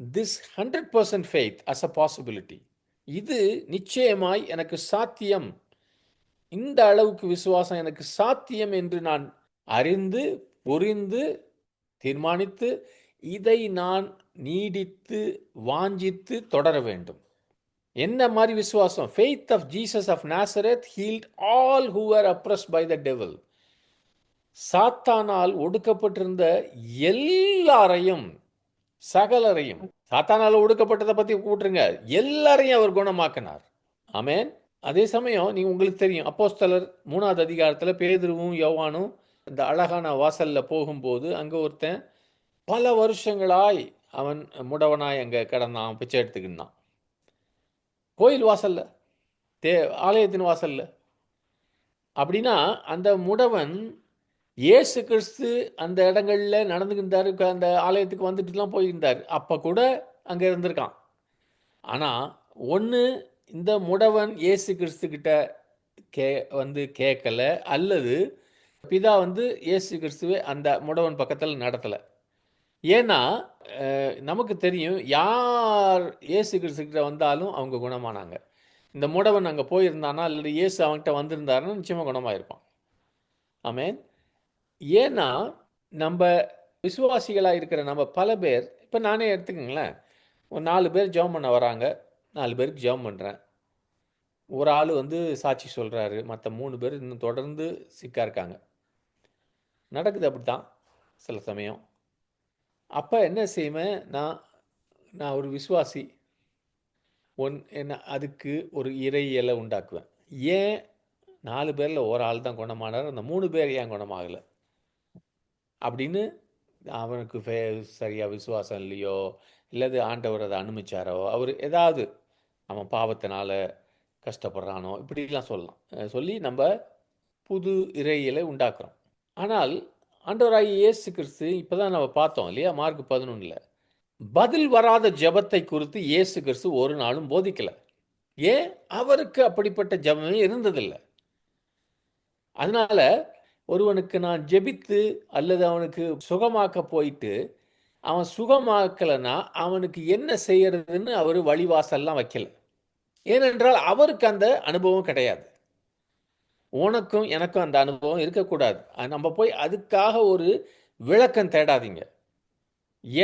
this 100% faith as a possibility. இது நிச்சயமாய் எனக்கு சாத்தியம், இந்த அளவுக்கு விசுவாசம் எனக்கு சாத்தியம் என்று நான் அறிந்து புரிந்து தீர்மானித்து இதை நான் நீடித்து வாஞ்சித்து தொடர வேண்டும். என்ன மாதிரி விசுவாசம்? faith of Jesus of Nazareth healed all who were oppressed by the devil. சாத்தானால் ஒடுக்கப்பட்டிருந்த எல்லாரையும், சகலரையும், சாத்தானால் ஒடுக்கப்பட்டதை பத்தி கூட்டுருங்க, எல்லாரையும் அவர் குணமாக்கினார். ஆமென். அதே சமயம் நீங்க உங்களுக்கு தெரியும், அப்போஸ்தலர் 3வது அதிகாரத்தில் பேதுருவும் யோவானும் இந்த அழகான வாசல்ல போகும்போது அங்க ஒருத்தன் பல வருஷங்களாய் அவன் முடவனாய் அங்க கடந்தான், பிச்சை எடுத்துக்கிட்டான். கோயில் வாசல்ல, ஆலயத்தின் வாசல்ல. அப்படின்னா அந்த முடவன் இயேசு கிறிஸ்து அந்த இடங்கள்ல நடந்துக்கிட்டாரு, அந்த ஆலயத்துக்கு வந்துட்டுலாம் போயிருந்தார், அப்ப கூட அங்க இருந்திருக்கான். ஆனா ஒன்று, இந்த முடவன் இயேசு கிறிஸ்து கிட்ட கேட்கல, அல்லது பிதா இயேசு கிறிஸ்துவை அந்த முடவன் பக்கத்தில் நடத்தலை. ஏன்னா நமக்கு தெரியும், யார் இயேசு கிறிஸ்துக்கிட்ட வந்தாலும் அவங்க குணமானாங்க. இந்த முடவன் அங்கே போயிருந்தானா அல்லது இயேசு அவங்ககிட்ட வந்திருந்தாருன்னா நிச்சயமாக குணமாயிருப்பான். ஆமென். ஏன்னா நம்ம விசுவாசிகளாக இருக்கிற நம்ம பல பேர், இப்போ நானே எடுத்துக்கங்களேன், ஒரு 4 பேர் ஜெபம் பண்ண வராங்க, 4 பேருக்கு ஜெபம் பண்ணுறேன். ஒரு ஆள் சாட்சி சொல்கிறாரு, மற்ற 3 பேர் இன்னும் தொடர்ந்து சிக்கா இருக்காங்க. நடக்குது அப்படி தான் சில சமயம். அப்போ என்ன செய்வேன், நான் ஒரு விசுவாசி, என்ன அதுக்கு ஒரு இறையியலை உண்டாக்குவேன். ஏன் 4 பேரில் ஒரு ஆள் தான் குணமானார், அந்த 3 பேர் ஏன் குணமாகலை அப்படின்னு அவனுக்கு சரியாக விசுவாசம் இல்லையோ, இல்லது ஆண்டவர் அதை அனுமதிச்சாரோ, அவர் ஏதாவது அவன் பாவத்தினால கஷ்டப்படுறானோ, இப்படிலாம் சொல்லலாம். சொல்லி நம்ம புது இறையியலை உண்டாக்குறோம். ஆனால் ஆண்டவராகிய இயேசு கிறிஸ்து இப்போ தான் நம்ம பார்த்தோம் இல்லையா, மார்க் 11 பதில் வராத ஜெபத்தை குறித்து இயேசு கிறிஸ்து ஒரு நாளும் போதிக்கலை. ஏன்? அவருக்கு அப்படிப்பட்ட ஜெபமே இருந்ததில்லை. அதனால ஒருவனுக்கு நான் ஜெபித்து அல்லது அவனுக்கு சுகமாக்க போயிட்டு அவன் சுகமாக்கலைன்னா அவனுக்கு என்ன செய்யறதுன்னு அவர் வழிவாசல்லாம் வைக்கல. ஏனென்றால் அவருக்கு அந்த அனுபவம் கிடையாது. உனக்கும் எனக்கும் அந்த அனுபவம் இருக்கக்கூடாது. நம்ம போய் அதுக்காக ஒரு விளக்கம் தேடாதீங்க.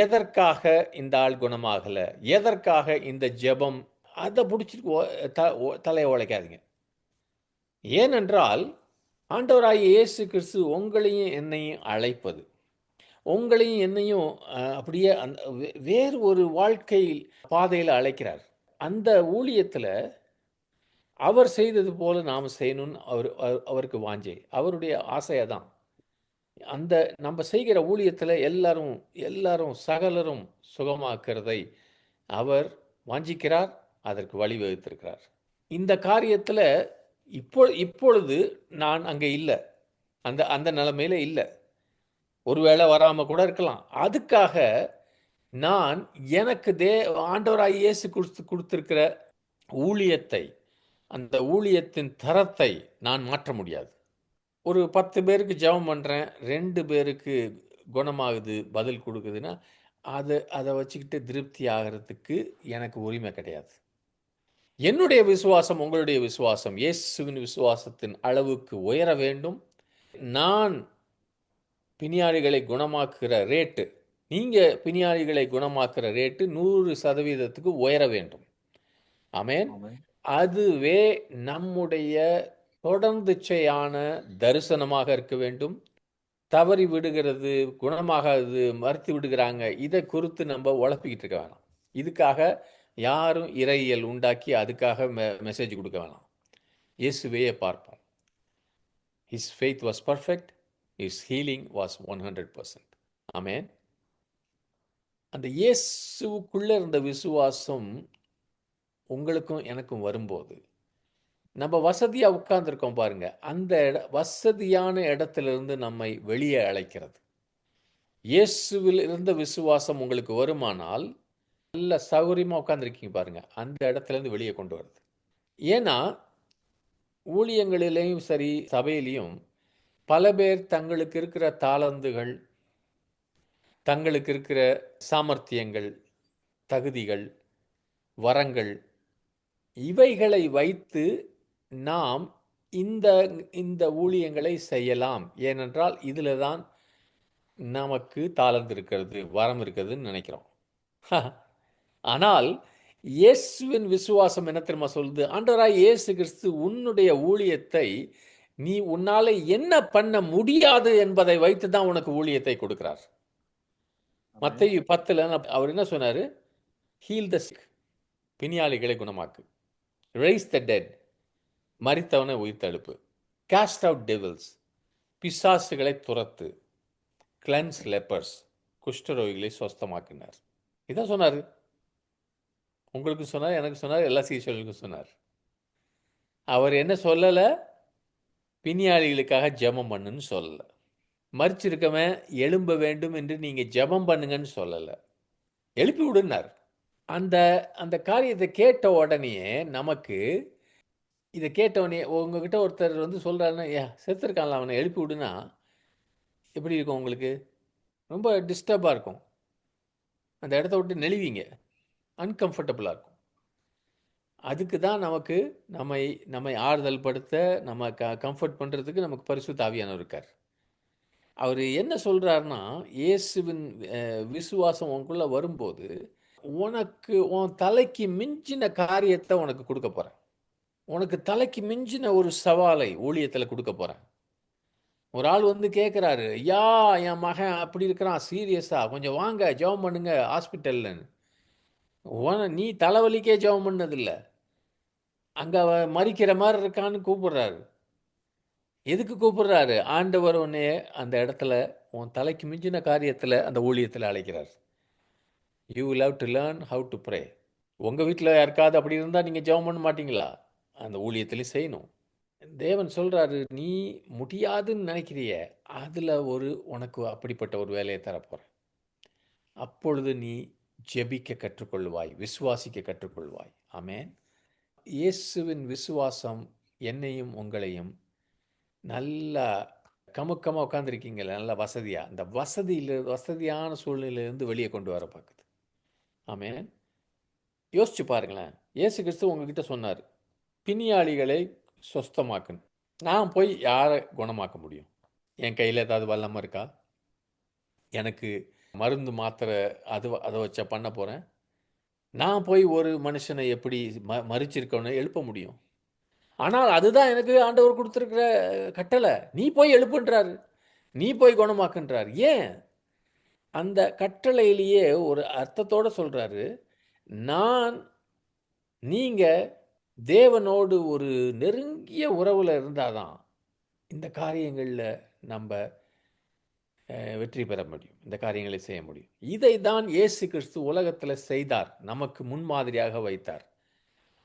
எதற்காக இந்த ஆள் குணமாகலை, எதற்காக இந்த ஜெபம், அதை பிடிச்சிட்டு தலையை உழைக்காதீங்க. ஏனென்றால் ஆண்டவராகிய இயேசு கிறிஸ்து உங்களையும் என்னையும் அழைப்பது, உங்களையும் என்னையும் அப்படியே அந்த வேறு ஒரு வாழ்க்கை பாதையில் அழைக்கிறார். அந்த ஊழியத்தில் அவர் செய்தது போல நாம் செய்யணும்னு அவருக்கு வாஞ்சை, அவருடைய ஆசையை தான். அந்த நம்ம செய்கிற ஊழியத்தில் எல்லாரும் சகலரும் சுகமாக்கிறதை அவர் வாஞ்சிக்கிறார், அதற்கு வழிவகுத்திருக்கிறார். இந்த காரியத்தில் இப்பொழுது நான் அங்கே இல்லை, அந்த நிலைமையில இல்லை. ஒருவேளை வராமல் கூட இருக்கலாம். அதுக்காக நான் எனக்கு ஆண்டவராகிய இயேசு கொடுத்திருக்கிற ஊழியத்தை, அந்த ஊழியத்தின் தரத்தை நான் மாற்ற முடியாது. ஒரு 10 பேருக்கு ஜெபம் பண்ணுறேன், 2 பேருக்கு குணமாகுது, பதில் கொடுக்குதுன்னா அதை வச்சுக்கிட்டு திருப்தி ஆகிறதுக்கு எனக்கு உரிமை கிடையாது. என்னுடைய விசுவாசம், உங்களுடைய விசுவாசம், இயேசுவின் விசுவாசத்தின் அளவுக்கு உயர வேண்டும். நான் பிணியாளிகளை குணமாக்குகிற ரேட்டு, நீங்கள் பிணியாளிகளை குணமாக்குற ரேட்டு 100% உயர வேண்டும். ஆமென். அதுவே நம்முடைய தொடர்ந்துச்சையான தரிசனமாக இருக்க வேண்டும். தவறி விடுகிறது, குணமாகாது, மறுத்து விடுகிறாங்க, இதை குறித்து நம்ம உழப்பிக்கிட்டு இருக்க வேணாம். இதுக்காக யாரும் இறையியல் உண்டாக்கி அதுக்காக மெசேஜ் கொடுக்க வேணாம். இயேசுவையே பார்ப்போம். His faith was perfect, his healing was 100%. ஆமென். அந்த இயேசுவுக்குள்ள இருந்த விசுவாசம் உங்களுக்கும் எனக்கும் வரும்போது நம்ம வசதியாக உட்கார்ந்துருக்கோம் பாருங்க, அந்த வசதியான இடத்திலிருந்து நம்மை வெளியே அழைக்கிறது. இயேசுவில் இருந்த விசுவாசம் உங்களுக்கு வருமானால் நல்ல சௌகரியமாக உட்காந்துருக்கீங்க பாருங்க, அந்த இடத்துலேருந்து வெளியே கொண்டு வருது. ஏன்னா ஊழியங்களிலையும் சரி சபையிலையும் பல பேர் தங்களுக்கு இருக்கிற தாளந்துகள், தங்களுக்கு இருக்கிற சாமர்த்தியங்கள், தகுதிகள், வரங்கள், இவைகளை வைத்து நாம் இந்த ஊழியங்களை செய்யலாம். ஏனென்றால் இதில் தான் நமக்கு தாளந்து இருக்கிறது, வரம் இருக்கிறதுன்னு நினைக்கிறோம். ஆனால் இயேசுவின் விசுவாசம் என்ன தெரியுமா சொல்லுது? ஆண்டவராய் இயேசு கிறிஸ்து உன்னுடைய ஊழியத்தை நீ உன்னால என்ன பண்ண முடியாது என்பதை வைத்து தான் உனக்கு ஊழியத்தை கொடுக்கிறார். மத்தேயு 10 அவர் என்ன சொன்னாரு? ஹீல் த சிக், பிணியாளிகளை குணமாக்கு, ரைஸ் த டெட், மரித்தவனை உயிர்த்தெழுப்பு, காஸ்ட் அவுட் டெவில்ஸ், பிசாசுகளை துரத்து, கிளென்ஸ் லெப்பர்ஸ், குஷ்டரோகிகளை சொஸ்தமாக்கினார். இதான் சொன்னார். உங்களுக்கு சொன்னார், எனக்கு சொன்னார், எல்லா சீஷர்களுக்கும் சொன்னார். அவர் என்ன சொல்லலை? பிணியாளிகளுக்காக ஜெபம் பண்ணுன்னு சொல்லலை. மரிச்சிருக்கவன் எழும்ப வேண்டும் என்று நீங்கள் ஜெபம் பண்ணுங்கன்னு சொல்லலை, எழுப்பி விடுனார். அந்த காரியத்தை கேட்ட உடனே நமக்கு இதை கேட்டவனே உங்ககிட்ட ஒருத்தர் வந்து சொல்கிறாருன்னா, செத்துருக்கான்ல அவனை எழுப்பி விடுனா எப்படி இருக்கும்? உங்களுக்கு ரொம்ப டிஸ்டர்பாக இருக்கும், அந்த இடத்த விட்டு நெளிவீங்க, அன்கம்ஃபர்டபுளாக இருக்கும். அதுக்கு தான் நமக்கு நம்மை ஆறுதல் படுத்த, நம்ம கம்ஃபர்ட் பண்ணுறதுக்கு நமக்கு பரிசுத்த ஆவியானவர் இருக்கார். அவர் என்ன சொல்கிறாருன்னா, இயேசுவின் விசுவாசம் உனக்குள்ளே வரும்போது உனக்கு உன் தலைக்கு மிஞ்சின காரியத்தை உனக்கு கொடுக்க போகிறேன். உனக்கு தலைக்கு மிஞ்சின ஒரு சவாலை ஊழியத்தில் கொடுக்க போகிறேன். ஒரு ஆள் வந்து கேட்குறாரு, ஐயா என் மகன் அப்படி இருக்கிறான் சீரியஸாக, கொஞ்சம் வாங்க ஜெபம் பண்ணுங்க ஹாஸ்பிட்டல்லன்னு. நீ தலைவலிக்கே ஜெபம் பண்ணதில்லை, அங்கே மறிக்கிற மாதிரி இருக்கான்னு கூப்பிடுறாரு. எதுக்கு கூப்பிடுறாரு? ஆண்டவர் உன்னைய அந்த இடத்துல உன் தலைக்கு மிஞ்சின காரியத்தில் அந்த ஊழியத்தில் அழைக்கிறார். You will have to learn how to pray. உங்கள் வீட்டில் யாருக்காவது அப்படி இருந்தால் நீங்கள் ஜெபம் பண்ண மாட்டீங்களா? அந்த ஊழியத்திலையும் செய்யணும். தேவன் சொல்கிறாரு, நீ முடியாதுன்னு நினைக்கிறிய, அதில் உனக்கு அப்படிப்பட்ட ஒரு வேலையை தரப்போகிறேன். அப்பொழுது நீ ஜெபிக்க கற்றுக்கொள்வாய், விசுவாசிக்க கற்றுக்கொள்வாய். ஆமென். இயேசுவின் விசுவாசம் என்னையும் உங்களையும் நல்லா கமுக்கமாக உட்காந்துருக்கீங்களே, நல்ல வசதியாக, அந்த வசதியான சூழ்நிலையிலேருந்து வெளியே கொண்டு வர பார்க்குது. ஆமென். யோசிச்சு பாருங்களேன். இயேசு கிறிஸ்து உங்ககிட்ட சொன்னார், பிணியாளிகளை சொஸ்தமாக்குன்னு. நான் போய் யாரை குணமாக்க முடியும்? என் கையில் ஏதாவது வல்லமை இருக்கா? எனக்கு மருந்து மாத்திரை அதை வச்ச பண்ண போகிறேன்? நான் போய் ஒரு மனுஷனை எப்படி மறிச்சிருக்கவனை எழுப்ப முடியும்? ஆனால் அதுதான் எனக்கு ஆண்டவர் கொடுத்துருக்கிற கட்டளை. நீ போய் எழுப்புன்றார், நீ போய் குணமாக்குன்றார். ஏன்? அந்த கட்டளையிலேயே ஒரு அர்த்தத்தோடு சொல்கிறாரு, நீங்கள் தேவனோடு ஒரு நெருங்கிய உறவில் இருந்தால் தான் இந்த காரியங்களில் நம்ம வெற்றி பெற முடியும், இந்த காரியங்களை செய்ய முடியும். இதை தான் இயேசு கிறிஸ்து உலகத்தில் செய்தார், நமக்கு முன்மாதிரியாக வைத்தார்.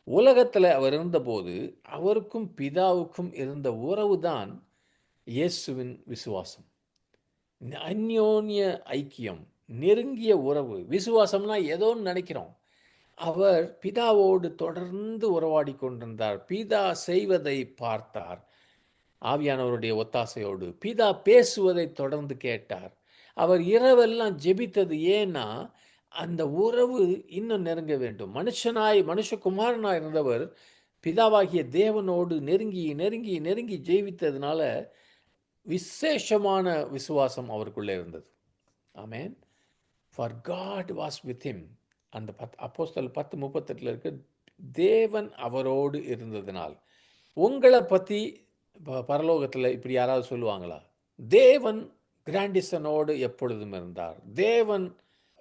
உலகத்தில் அவர் இருந்தபோது அவருக்கும் பிதாவுக்கும் இருந்த உறவு தான் இயேசுவின் விசுவாசம். அந்யோன்ய ஐக்கியம், நெருங்கிய உறவு. விசுவாசம்னா ஏதோன்னு நினைக்கிறோம். அவர் பிதாவோடு தொடர்ந்து உறவாடி கொண்டிருந்தார். பிதா செய்வதை பார்த்தார், ஆவியானவருடைய ஒத்தாசையோடு. பிதா பேசுவதை தொடர்ந்து கேட்டார். அவர் இரவெல்லாம் ஜெபித்தது ஏன்னா அந்த உறவு இன்னும் நெருங்க வேண்டும். மனுஷகுமாரனாய் இருந்தவர் பிதாவாகிய தேவனோடு நெருங்கி நெருங்கி நெருங்கி ஜெயித்ததுனால விசேஷமான விசுவாசம் அவருக்குள்ளே இருந்தது. ஆமென். For God was with him. அந்த அப்போஸ்தலர் 10:38 இருக்கு, தேவன் அவரோடு இருந்ததினால். உங்களை பற்றி பரலோகத்தில் இப்படி யாராவது சொல்லுவாங்களா? தேவன் கிராண்டிசனோடு எப்பொழுதும் இருந்தார், தேவன்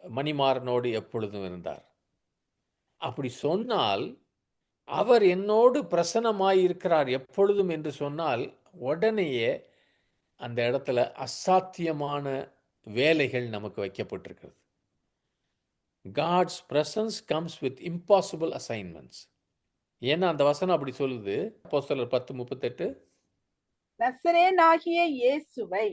மணிமாறனோடு எப்பொழுதும் இருந்தார். அப்படி சொன்னால் அவர் என்னோடு பிரசன்னமாயிருக்கிறார் எப்பொழுதும் என்று சொன்னால் உடனேயே அந்த இடத்துல அசாத்தியமான வேலைகள் நமக்கு வைக்கப்பட்டிருக்கிறது. God's presence comes with impossible assignments. ஏன்னா அந்த வசனம் அப்படி சொல்லுது. அப்போஸ்தலர் 10:38, நசரேனாகிய இயேசுவை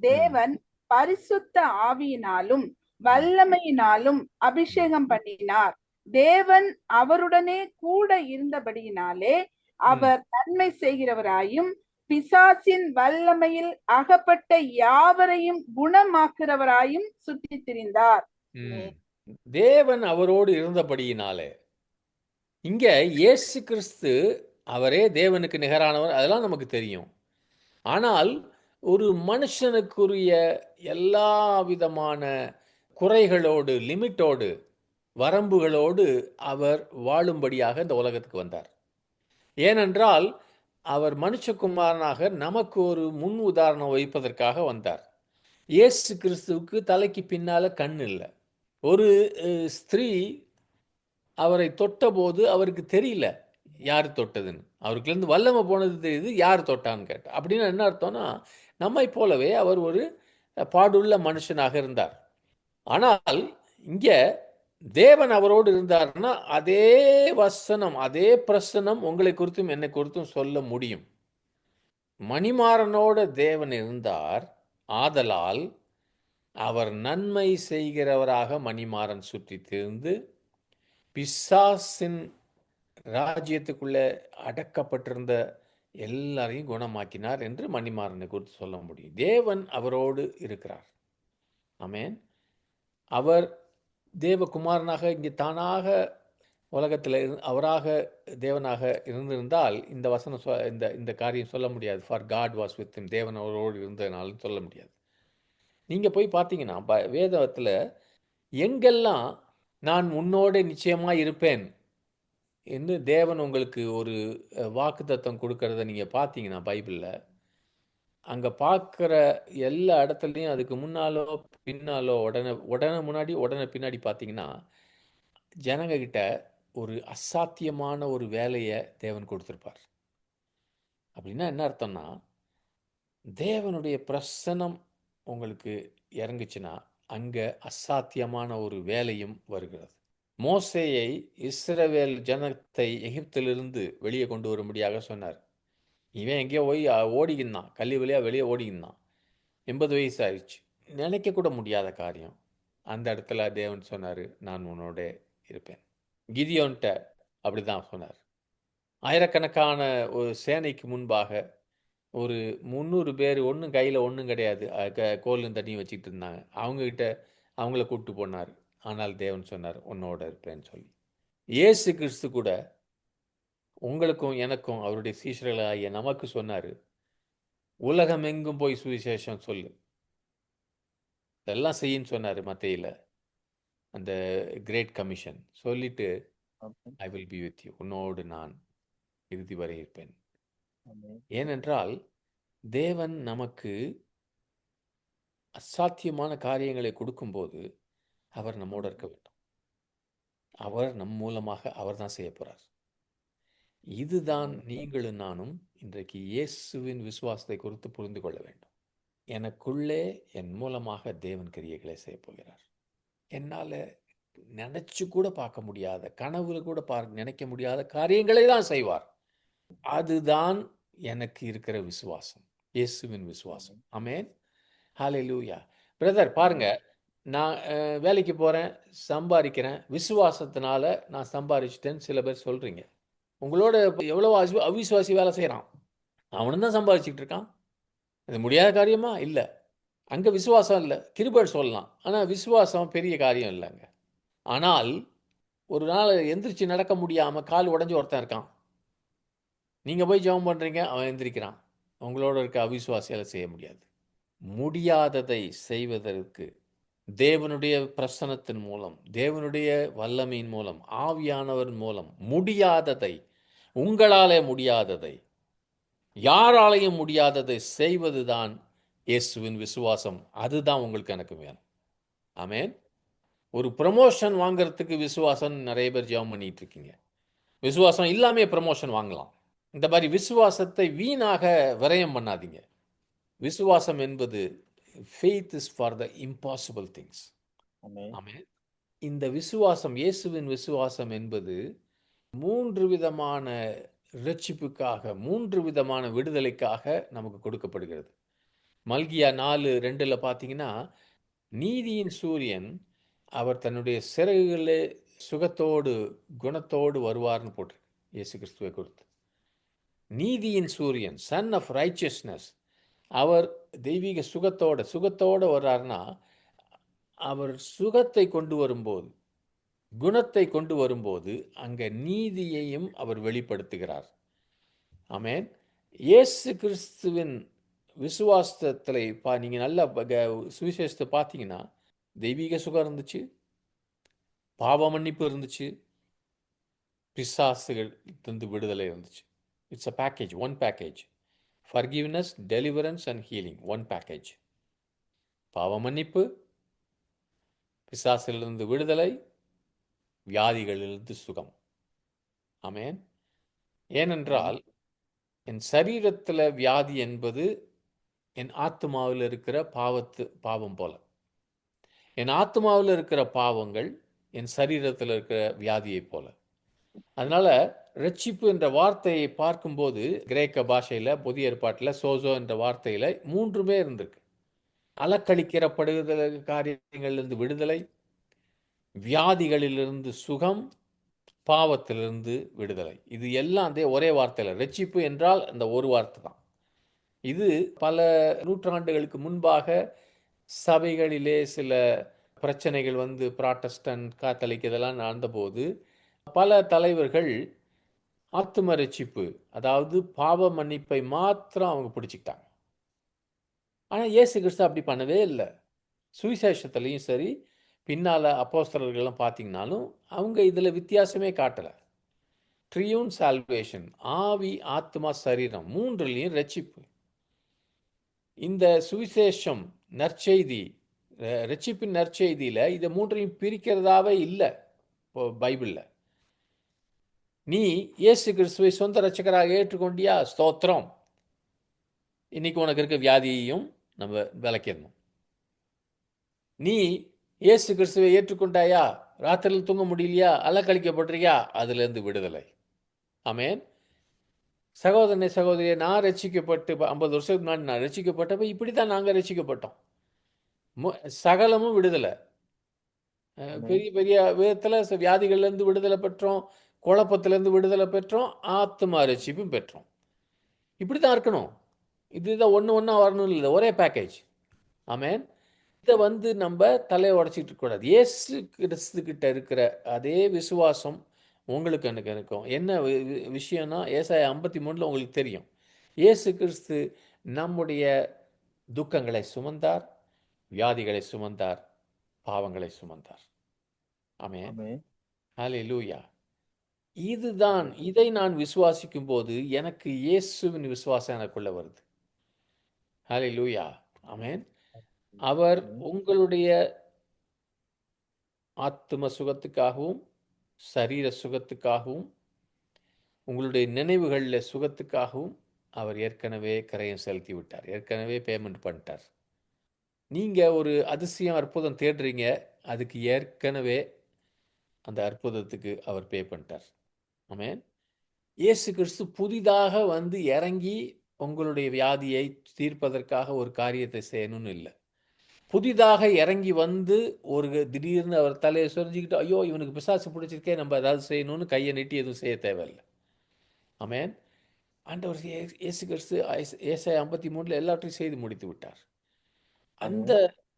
தேவன் பரிசுத்த ஆவியினாலும் வல்லமையினாலும் அபிஷேகம் பண்ணினார். தேவன் அவருடனே கூட இருந்தபடியினாலே அவர் நன்மை செய்கிறவராயும் பிசாசின் வல்லமையில் அகப்பட்ட யாவரையும் குணமாக்குறவராயும் சுற்றி திரிந்தார். தேவன் அவரோடு இருந்தபடியினாலே. இங்க இயேசு கிறிஸ்து அவரே தேவனுக்கு நிகரானவர், அதெல்லாம் நமக்கு தெரியும். ஆனால் ஒரு மனுஷனுக்குரிய எல்லா விதமான குறைகளோடு, லிமிட்டோடு, வரம்புகளோடு அவர் வாழும்படியாக இந்த உலகத்துக்கு வந்தார். ஏனென்றால் அவர் மனுஷகுமாரனாக நமக்கு ஒரு முன் உதாரணம் வைப்பதற்காக வந்தார். இயேசு கிறிஸ்துவுக்கு தலைக்கு பின்னால கண் இல்லை. ஒரு ஸ்திரீ அவரை தொட்டபோது அவருக்கு தெரியல யார் தொட்டதுன்னு. அவருக்குலேருந்து வல்லமை போனது தெரியுது, யார் தொட்டான்னு கேட்டார். அப்படின்னு என்ன அர்த்தம்னா, நம்மை போலவே அவர் ஒரு பாடுள்ள மனுஷனாக இருந்தார். ஆனால் இங்கே தேவன் அவரோடு இருந்தார்னா அதே வசனம், அதே பிரசனம் உங்களை குறித்தும் என்னை குறித்தும் சொல்ல முடியும். மணிமாறனோட தேவன் இருந்தார், ஆதலால் அவர் நன்மை செய்கிறவராக மணிமாறன் சுற்றி திரிந்து பிசாசின் ராஜ்யத்துக்குள்ளே அடக்கப்பட்டிருந்த எல்லாரையும் குணமாக்கினார் என்று மணிமாறனை குறித்து சொல்ல முடியும். தேவன் அவரோடு இருக்கிறார். ஆமென். அவர் தேவகுமாரனாக இங்கே தானாக உலகத்தில் அவராக தேவனாக இருந்திருந்தால் இந்த வசனம் இந்த காரியம் சொல்ல முடியாது. For God was with him, தேவன் அவரோடு இருந்ததுனாலும் சொல்ல முடியாது. நீங்கள் போய் பார்த்தீங்கன்னா வேதத்தில் எங்கெல்லாம் நான் உன்னோட நிச்சயமாக இருப்பேன் என்று தேவன் உங்களுக்கு ஒரு வாக்குத்தத்தம் கொடுக்கறத நீங்கள் பார்த்தீங்கன்னா பைபிளில், அங்கே பார்க்குற எல்லா இடத்துலையும் அதுக்கு முன்னாலோ பின்னாலோ உடனே முன்னாடி உடனே பின்னாடி பார்த்தீங்கன்னா ஜனங்க கிட்ட ஒரு அசாத்தியமான ஒரு வேலையை தேவன் கொடுத்துருப்பார். அப்படின்னா என்ன அர்த்தம்னா, தேவனுடைய பிரசனம் உங்களுக்கு இறங்குச்சுன்னா அங்கே அசாத்தியமான ஒரு வேலையும் வருகிறது. மோசேயை இஸ்ரவேல் ஜனத்தை எகிப்திலிருந்து வெளியே கொண்டு வரும்படியாக சொன்னார். இவன் எங்கேயோ போய் ஓடிக்கின்னான், கல்லி வழியாக வெளியே ஓடிக்கின்னான். 80 வயசு ஆயிடுச்சு. நினைக்க கூட முடியாத காரியம். அந்த இடத்துல தேவன் சொன்னார், நான் உன்னோட இருப்பேன். கிதியோன்ட்ட அப்படி தான் சொன்னார். ஆயிரக்கணக்கான ஒரு சேனைக்கு முன்பாக ஒரு 300 பேர், ஒன்றும் கையில் ஒன்றும் கிடையாது, கோலும் தண்ணியும் வச்சுக்கிட்டு இருந்தாங்க. அவங்கக்கிட்ட அவங்கள கூப்பிட்டு போனார். ஆனால் தேவன் சொன்னார், உன்னோட இருப்பேன்னு சொல்லி. இயேசு கிறிஸ்து கூட உங்களுக்கும் எனக்கும் அவருடைய சீஷர்களாகிய நமக்கு சொன்னார், உலகம் எங்கும் போய் சுவிசேஷம் சொல்லு, இதெல்லாம் செய்யின்னு சொன்னார். மத்தேயில அந்த கிரேட் கமிஷன் சொல்லிட்டு, I will be with you, உன்னோடு நான் இறுதி வரை இருப்பேன். ஏனென்றால் தேவன் நமக்கு அசாத்தியமான காரியங்களை கொடுக்கும்போது அவர் நம்மோடு இருக்க வேண்டும். அவர் நம் மூலமாக அவர் தான் செய்ய போறார். இதுதான் நீங்களும் நானும் இன்றைக்கு இயேசுவின் விசுவாசத்தை குறித்து புரிந்து கொள்ள வேண்டும். எனக்குள்ளே என் மூலமாக தேவன் கிரியைகளை செய்ய போகிறார். என்னால் நினைச்சு கூட பார்க்க முடியாத, கனவுல கூட நினைக்க முடியாத காரியங்களை தான் செய்வார். அதுதான் எனக்கு இருக்கிற விசுவாசம், இயேசுவின் விசுவாசம். ஆமென், ஹல்லேலூயா. பிரதர் பாருங்க, நான் வேலைக்கு போகிறேன், சம்பாதிக்கிறேன், விசுவாசத்தினால நான் சம்பாதிச்சிட்டேன்னு சில பேர் சொல்கிறீங்க. உங்களோட எவ்வளோ அவிசுவாசி வேலை செய்கிறான், அவனும் தான் சம்பாதிச்சுக்கிட்டு இருக்கான். அது முடியாத காரியமா? இல்லை. அங்கே விசுவாசம் இல்லை, கிருபை சொல்லலாம். ஆனால் விசுவாசம் பெரிய காரியம் இல்லைங்க. ஆனால் ஒரு நாள் எந்திரிச்சு நடக்க முடியாமல் கால் உடஞ்சி ஒருத்தன் இருக்கான். நீங்கள் போய் ஜெபம் பண்ணுறீங்க, அவன் எந்திரிக்கிறான். உங்களோட இருக்க அவிசுவாசியால் செய்ய முடியாது. முடியாததை செய்வதற்கு தேவனுடைய பிரசனத்தின் மூலம், தேவனுடைய வல்லமையின் மூலம், ஆவியானவர் மூலம் முடியாததை, உங்களாலே முடியாததை, யாராலையும் முடியாததை செய்வதுதான் இயேசுவின் விசுவாசம். அதுதான் உங்களுக்கு எனக்கு வேணும். ஆமென். ஒரு ப்ரமோஷன் வாங்கிறதுக்கு விசுவாசம் நிறைய பேர் ஜெபம் பண்ணிட்டு இருக்கீங்க. விசுவாசம் இல்லாமே ப்ரமோஷன் வாங்கலாம். இந்த மாதிரி விசுவாசத்தை வீணாக விரயம் பண்ணாதீங்க. விசுவாசம் என்பது faith is for the impossible things. ஆமென். இந்த விசுவாசம், இயேசுவின் விசுவாசம் என்பது 3 விதமான இரட்சிப்புக்காக, 3 விதமான விடுதலைக்காக நமக்கு கொடுக்கப்படுகிறது. மல்கியா 4:2 பார்த்தீங்கன்னா, நீதியின் சூரியன் அவர் தன்னுடைய சிறகுகளே சுகத்தோடு குணத்தோடு வருவார்னு போட்டு இயேசு கிறிஸ்துவை கொடுத்து, நீதியின் சூரியன், சன் ஆஃப் ரைச்சியஸ்னஸ், அவர் தெய்வீக சுகத்தோடு வர்றாருன்னா, அவர் சுகத்தை கொண்டு வரும்போது, குணத்தை கொண்டு வரும்போது அங்கே நீதியையும் அவர் வெளிப்படுத்துகிறார். ஆமென். இயேசு கிறிஸ்துவின் விசுவாசத்தில் நீங்கள் நல்ல சுவிசேஷத்தை பார்த்தீங்கன்னா, தெய்வீக சுகம் இருந்துச்சு, பாவ மன்னிப்பு இருந்துச்சு, பிசாசுகள் இருந்து விடுதலை இருந்துச்சு. It's a package, one package. Forgiveness, deliverance and healing, one package. பாவ மன்னிப்பு, பிசாசிலிருந்து விடுதலை, வியாதிகளிலிருந்து சுகம். ஆமென். ஏனென்றால் என் சரீரத்தில் வியாதி என்பது என் ஆத்மாவில் இருக்கிற பாவம் போல. என் ஆத்மாவில் இருக்கிற பாவங்கள் என் சரீரத்தில் இருக்கிற வியாதியை போல. அதனால ரட்சிப்பு என்ற வார்த்தையை பார்க்கும்போது கிரேக்க பாஷையில், புதிய ஏற்பாட்டில் சோசோ என்ற வார்த்தையில் 3மே இருந்திருக்கு. அலக்கழிக்கிறப்படுதல் காரியங்களிலிருந்து விடுதலை, வியாதிகளிலிருந்து சுகம், பாவத்திலிருந்து விடுதலை. இது எல்லாம் ஒரே வார்த்தையில். ரட்சிப்பு என்றால் அந்த ஒரு வார்த்தை தான். இது பல நூற்றாண்டுகளுக்கு முன்பாக சபைகளிலே சில பிரச்சனைகள் வந்து புராட்டஸ்டன்ட், காத்தலிக் இதெல்லாம் நடந்தபோது பல தலைவர்கள் ஆத்தும ரட்சிப்பு, அதாவது பாவ மன்னிப்பை மாத்திரம் அவங்க பிடிச்சிக்கிட்டாங்க. ஆனால் இயேசு கிறிஸ்து அப்படி பண்ணவே இல்லை. சுவிசேஷத்துலேயும் சரி, பின்னால் அப்போஸ்தலர்கள்லாம் பார்த்தீங்கன்னாலும் அவங்க இதில் வித்தியாசமே காட்டலை. ட்ரியூன் சால்வேஷன், ஆவி, ஆத்மா, சரீரம் 3லையும் ரட்சிப்பு. இந்த சுவிசேஷம் நற்செய்தி, ரட்சிப்பின் நற்செய்தியில் இதை 3ஐயும் பிரிக்கிறதாவே இல்லை பைபிளில். நீ இயேசு கிறிஸ்துவை சொந்த ரட்சகராக ஏற்றுக்கொண்டியா? ஸ்தோத்திரம். இன்னைக்கு உனக்கு இருக்க வியாதியையும் நம்ம விளக்கிடணும். நீ இயேசு கிறிஸ்துவை ஏற்றுக்கொண்டாயா? ராத்திரியில் தூங்க முடியலையா? அலக்கழிக்கப்படுறியா? அதிலிருந்து விடுதலை. ஆமென். சகோதரனே சகோதரியே, நான் ரட்சிக்கப்பட்டு 50 வருஷத்துக்கு முன்னாடி நான் ரட்சிக்கப்பட்டப்ப இப்படி தான் நாங்கள் ரட்சிக்கப்பட்டோம். சகலமும் விடுதலை. பெரிய பெரிய விதத்தில் வியாதிகள்லேருந்து விடுதலை பெற்றோம், குழப்பத்திலேருந்து விடுதலை பெற்றோம், ஆத்மா ரட்சிப்பும் பெற்றோம். இப்படி தான் இருக்கணும். இதுதான் ஒன்று ஒன்றா வரணும் இல்லை, ஒரே பேக்கேஜ். ஆமென். இதை நம்ம தலையை உடச்சிட்டு இருக்கக்கூடாது. இயேசு கிறிஸ்து கிட்ட இருக்கிற அதே விசுவாசம் உங்களுக்கு எனக்கு இருக்கும். என்ன விஷயம்னா, ஏசாயா 53 உங்களுக்கு தெரியும். இயேசு கிறிஸ்து நம்முடைய துக்கங்களை சுமந்தார், வியாதிகளை சுமந்தார், பாவங்களை சுமந்தார். ஆமென். ஹல்லேலூயா. இதுதான், இதை நான் விசுவாசிக்கும் போது எனக்கு இயேசுவின் விசுவாசம் எனக்குள்ள வருது. ஹல்லேலூயா. ஆமென். அவர் உங்களுடைய ஆத்ம சுகத்துக்காகவும் சரீர சுகத்துக்காகவும் உங்களுடைய நினைவுகளில் சுகத்துக்காகவும் அவர் ஏற்கனவே கரையம் செலுத்தி விட்டார். ஏற்கனவே பேமெண்ட் பண்ணிட்டார். நீங்கள் ஒரு அதிசயம் அற்புதம் தேடுறீங்க, அதுக்கு ஏற்கனவே அந்த அற்புதத்துக்கு அவர் பே பண்ணிட்டார். ஆமென். இயேசு கிறிஸ்து புதிதாக இறங்கி உங்களுடைய வியாதியை தீர்ப்பதற்காக ஒரு காரியத்தை செய்யணும்னு இல்லை. புதிதாக இறங்கி ஒரு திடீர்னு அவர் தலையை சொரிஞ்சிக்கிட்டு, ஐயோ இவனுக்கு பிசாசு பிடிச்சிருக்கே, நம்ம ஏதாவது செய்யணும்னு கையை நீட்டி எதுவும் செய்ய தேவையில்லை. ஆமென். ஆண்டவர் இயேசு கிறிஸ்து ஏசாயா 53 எல்லாவற்றையும் செய்து முடித்து விட்டார். அந்த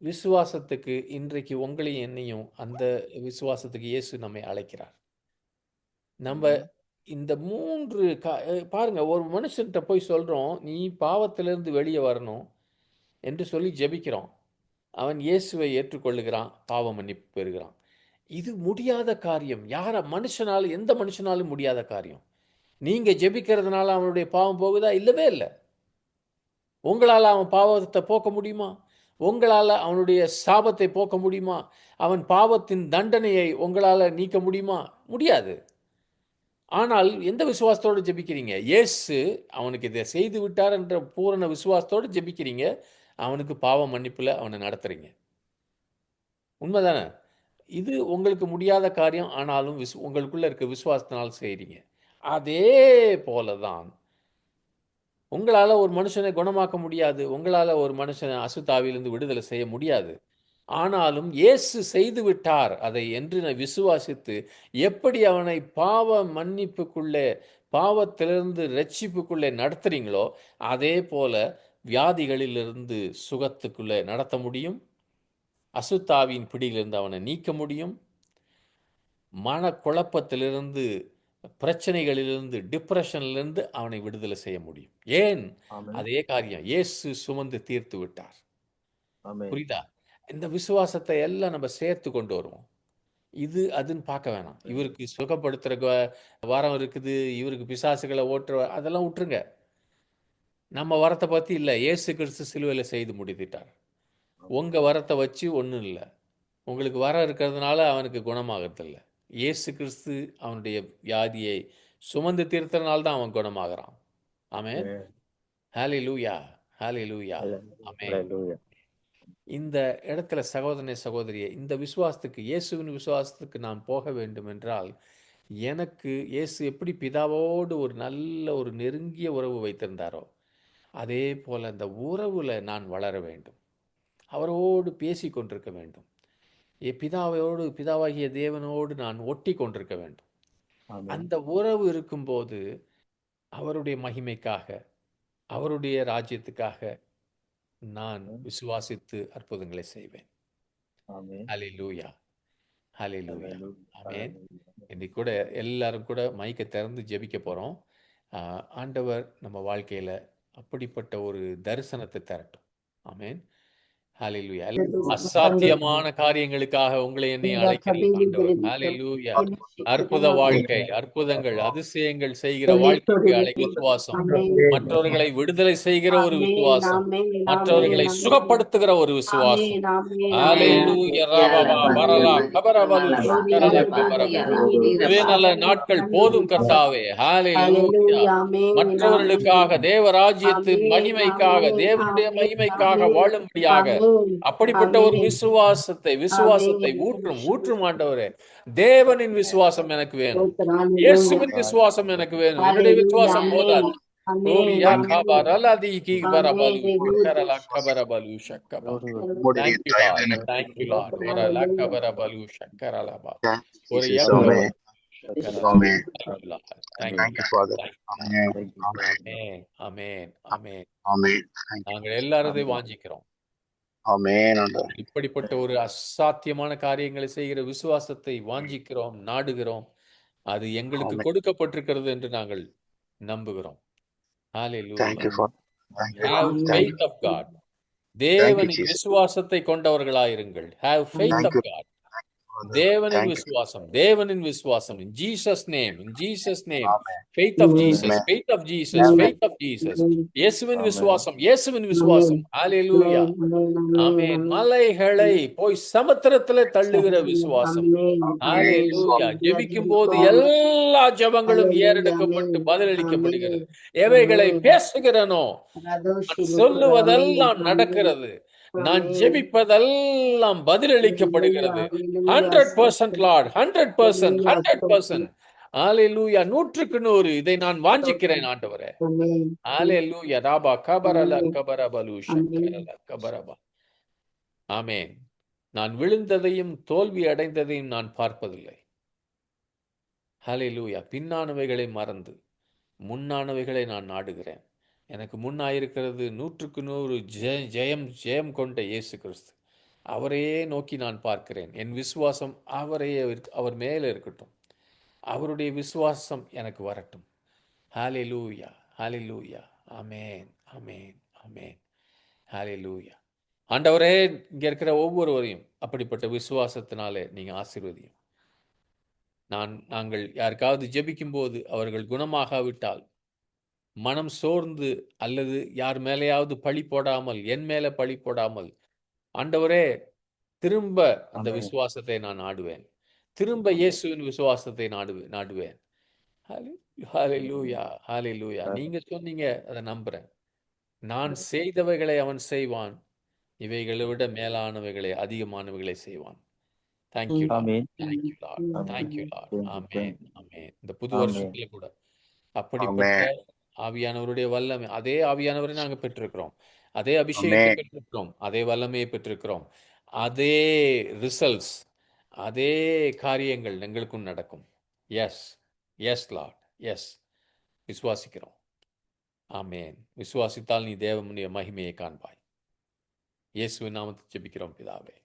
விசுவாசத்துக்கு இன்றைக்கு உங்களையும் என்னையும் அந்த விசுவாசத்துக்கு இயேசு நம்மை அழைக்கிறார். நம்ம இந்த 3 பாருங்க, ஒரு மனுஷன்கிட்ட போய் சொல்றோம், நீ பாவத்திலிருந்து வெளியே வரணும் என்று சொல்லி ஜெபிக்கிறோம். அவன் இயேசுவை ஏற்றுக்கொள்ளுகிறான், பாவ மன்னிப்பு பெறுகிறான். இது முடியாத காரியம். மனுஷனாலும் எந்த மனுஷனாலும் முடியாத காரியம். நீங்க ஜெபிக்கிறதுனால அவனுடைய பாவம் போகுதா? இல்லவே இல்லை. உங்களால் அவன் பாவத்தை போக்க முடியுமா? உங்களால் அவனுடைய சாபத்தை போக்க முடியுமா? அவன் பாவத்தின் தண்டனையை உங்களால் நீக்க முடியுமா? முடியாது. ஆனால் எந்த விசுவாசத்தோடு ஜெபிக்கிறீங்க? இயேசு அவனுக்கு இதை செய்து விட்டார் என்ற பூரண விசுவாசத்தோடு ஜெபிக்கிறீங்க. அவனுக்கு பாவ மன்னிப்புல அவனை நடத்துறீங்க. உண்மைதானே? இது உங்களுக்கு முடியாத காரியம். ஆனாலும் உங்களுக்குள்ள இருக்க விசுவாசத்தினால் செய்றீங்க. அதே போலதான் உங்களால ஒரு மனுஷனை குணமாக்க முடியாது. உங்களால ஒரு மனுஷனை அசுத்தாவிலிருந்து விடுதலை செய்ய முடியாது. ஆனாலும் இயேசு செய்து விட்டார் அதை என்று விசுவாசித்து எப்படி அவனை பாவ மன்னிப்புக்குள்ளே, பாவத்திலிருந்து ரட்சிப்புக்குள்ளே நடத்துறீங்களோ, அதே போல வியாதிகளிலிருந்து சுகத்துக்குள்ளே நடத்த முடியும். அசுத்தாவின் பிடியிலிருந்து அவனை நீக்க முடியும். மனக்குழப்பத்திலிருந்து, பிரச்சனைகளிலிருந்து, டிப்ரெஷனிலிருந்து அவனை விடுதலை செய்ய முடியும். ஏன்? அதே காரியம் இயேசு சுமந்து தீர்த்து விட்டார். புரியுதா? இந்த விசுவாசத்தை எல்லாம் நம்ம சேர்த்து கொண்டு வருவோம். இது அதுன்னு பார்க்க வேணாம். இவருக்கு சுகப்படுத்துற வரம் இருக்குது, இவருக்கு பிசாசுகளை ஓட்டுற, அதெல்லாம் விட்டுருங்க. நம்ம வரத்தை பத்தி இல்லை. இயேசு கிறிஸ்து சிலுவையில் செய்து முடித்துட்டார். உங்க வரத்தை வச்சு ஒன்றும் இல்லை. உங்களுக்கு வரம் இருக்கிறதுனால அவனுக்கு குணமாகிறது இல்லை. இயேசு கிறிஸ்து அவனுடைய வியாதியை சுமந்து தீர்த்தனால தான் அவன் குணமாகறான். ஆமென். ஹல்லேலூயா, ஹல்லேலூயா, ஆமென். இந்த இடத்துல சகோதரனே சகோதரியே, இந்த விசுவாசத்துக்கு, இயேசுவின் விசுவாசத்துக்கு நான் போக வேண்டும் என்றால், எனக்கு இயேசு எப்படி பிதாவோடு ஒரு நல்ல ஒரு நெருங்கிய உறவு வைத்திருந்தாரோ, அதே போல அந்த உறவுல நான் வளர வேண்டும். அவரோடு பேசி கொண்டிருக்க வேண்டும். பிதாவாகிய தேவனோடு நான் ஒட்டி கொண்டிருக்க வேண்டும். அந்த உறவு இருக்கும்போது அவருடைய மகிமைக்காக, அவருடைய ராஜ்யத்துக்காக நான் விசுவாசித்து அற்புதங்களை செய்வேன். ஹல்லேலூயா, ஹல்லேலூயா, ஆமென். இன்னைக்கு கூட எல்லாரும் கூட மைக்கை திறந்து ஜெபிக்க போறோம். ஆண்டவர் நம்ம வாழ்க்கையில அப்படிப்பட்ட ஒரு தரிசனத்தை தரட்டும். ஆமென். ஹalleluya. அசாத்தியமான காரியங்களுக்காக உங்களை என்னை அழைக்கிறேன் ஆண்டவர். ஹalleluya. அற்புத வாழ்க்கை, அற்புதங்கள், அதிசயங்கள் செய்கிற வாழ்க்கைக்கு அழைக்கிற விசுவாசம், மற்றவர்களை விடுதலை செய்கிற ஒரு விசுவாசம், மற்றவர்களை சுகப்படுத்துகிற ஒரு விசுவாசம். ஹalleluya. ரபபா பரலா கபரபலு ஷக்கரல கபரபா. நல்ல நாட்கள் போதும் கர்த்தாவே. ஹalleluya. மற்றவர்களுக்காக, தேவராஜ்யத்தின் மகிமைக்காக, தேவனுடைய மகிமைக்காக வாழும்படியாக அப்படிப்பட்ட ஒரு விசுவாசத்தை ஊற்றும் ஆண்டவரே. தேவனின் விசுவாசம் எனக்கு வேணும். இயேசுவின் விசுவாசம் எனக்கு வேணும். என்னுடைய விசுவாசம் போதாது. நாங்கள் எல்லாரும் இதை வாஞ்சிக்கிறோம். இப்படிப்பட்ட ஒரு அசாத்தியமான காரியங்களை செய்கிற விசுவாசத்தை வாஞ்சிக்கிறோம், நாடுகிறோம். அது எங்களுக்கு கொடுக்கப்பட்டிருக்கிறது என்று நாங்கள் நம்புகிறோம். தேவனின் விசுவாசத்தை கொண்டவர்களாயிருங்கள். Have faith of God. தேவனின் விசுவாசம், தேவனின் விசுவாசம். In Jesus name, in Jesus name. Faith of Jesus, faith of Jesus, faith of Jesus. இயேசுவின் விசுவாசம், இயேசுவின் விசுவாசம். ஹalleluya. ஆமென். மலைகளை போய் சமுத்திரத்திலே தள்ளுகிற விசுவாசம். ஹalleluya. ஜெபிக்கும் போது எல்லா ஜெபங்களும் ஏறெடுக்கப்பட்டு பதிலளிக்கப்படுகிறது. எவைகளை பேசுகிறனோ சொல்லுவதெல்லாம் நடக்கிறது. நான் ஜெபிப்பதெல்லாம் பதிலளிக்கப்படுகிறது. 100% லார்ட், 100%, 100%. ஹalleluya. 100% இதை நான் வாஞ்சிக்கிறேன் ஆண்டவரே. ஹalleluya. ராபா கபரல கபரபலு ஷக்கரல கபரபா. ஆமென். நான் விழுந்ததையும் தோல்வி அடைந்ததையும் நான் பார்ப்பதில்லை. ஹalleluya. பின்னானவைகளை மறந்து முன்னானவைகளை நான் நாடுகிறேன். எனக்கு முன்னாயிருக்கிறது 100% ஜெயம் கொண்ட இயேசு கிறிஸ்து. அவரையே நோக்கி நான் பார்க்கிறேன். என் விசுவாசம் அவர் மேலே இருக்கட்டும். அவருடைய விசுவாசம் எனக்கு வரட்டும். ஹalleluya, ஹalleluya. ஆமென், ஆமென், ஆமென். ஹalleluya. ஆண்டவரே, இங்க இருக்கிற ஒவ்வொருவரையும் அப்படிப்பட்ட விசுவாசத்தினாலே நீங்க ஆசீர்வதியும். நாங்கள் யாருக்காவது ஜெபிக்கும் போது அவர்கள் குணமாகாவிட்டால், மனம் சோர்ந்து அல்லது யார் மேலேயாவது பழி போடாமல், என் மேல பழி போடாமல், ஆண்டவரே திரும்ப அந்த விசுவாசத்தை நான் நாடுவேன். திரும்ப இயேசுவின் விசுவாசத்தை நாடுவேன். ஹalleluya, ஹalleluya. நீங்க சொன்னீங்க, அதை நம்புறேன். நான் செய்தவைகளை அவன் செய்வான், இவைகளை விட மேலானவைகளை, அதிகமானவைகளை செய்வான். Thank you lord, thank you lord, thank you lord. ஆமென், ஆமென். இந்த புது வருஷத்துல கூட அப்படிப்பட்ட ஆவியானவருடைய வல்லமை, அதே ஆவியானவரை நாங்க பெற்றிருக்கிறோம், அதே அபிஷேகத்தை பெற்றிருக்கிறோம், அதே வல்லமையை பெற்றிருக்கிறோம், அதே ரிசல்ட்ஸ், அதே காரியங்கள் எங்களுக்கும் நடக்கும். Yes, yes Lord, yes. விசுவாசிக்கிறோம். ஆமென். விசுவாசித்தால் நீ தேவனுடைய மகிமையை காண்பாய். இயேசுவின் நாமத்தில் ஜெபிக்கிறோம் பிதாவே.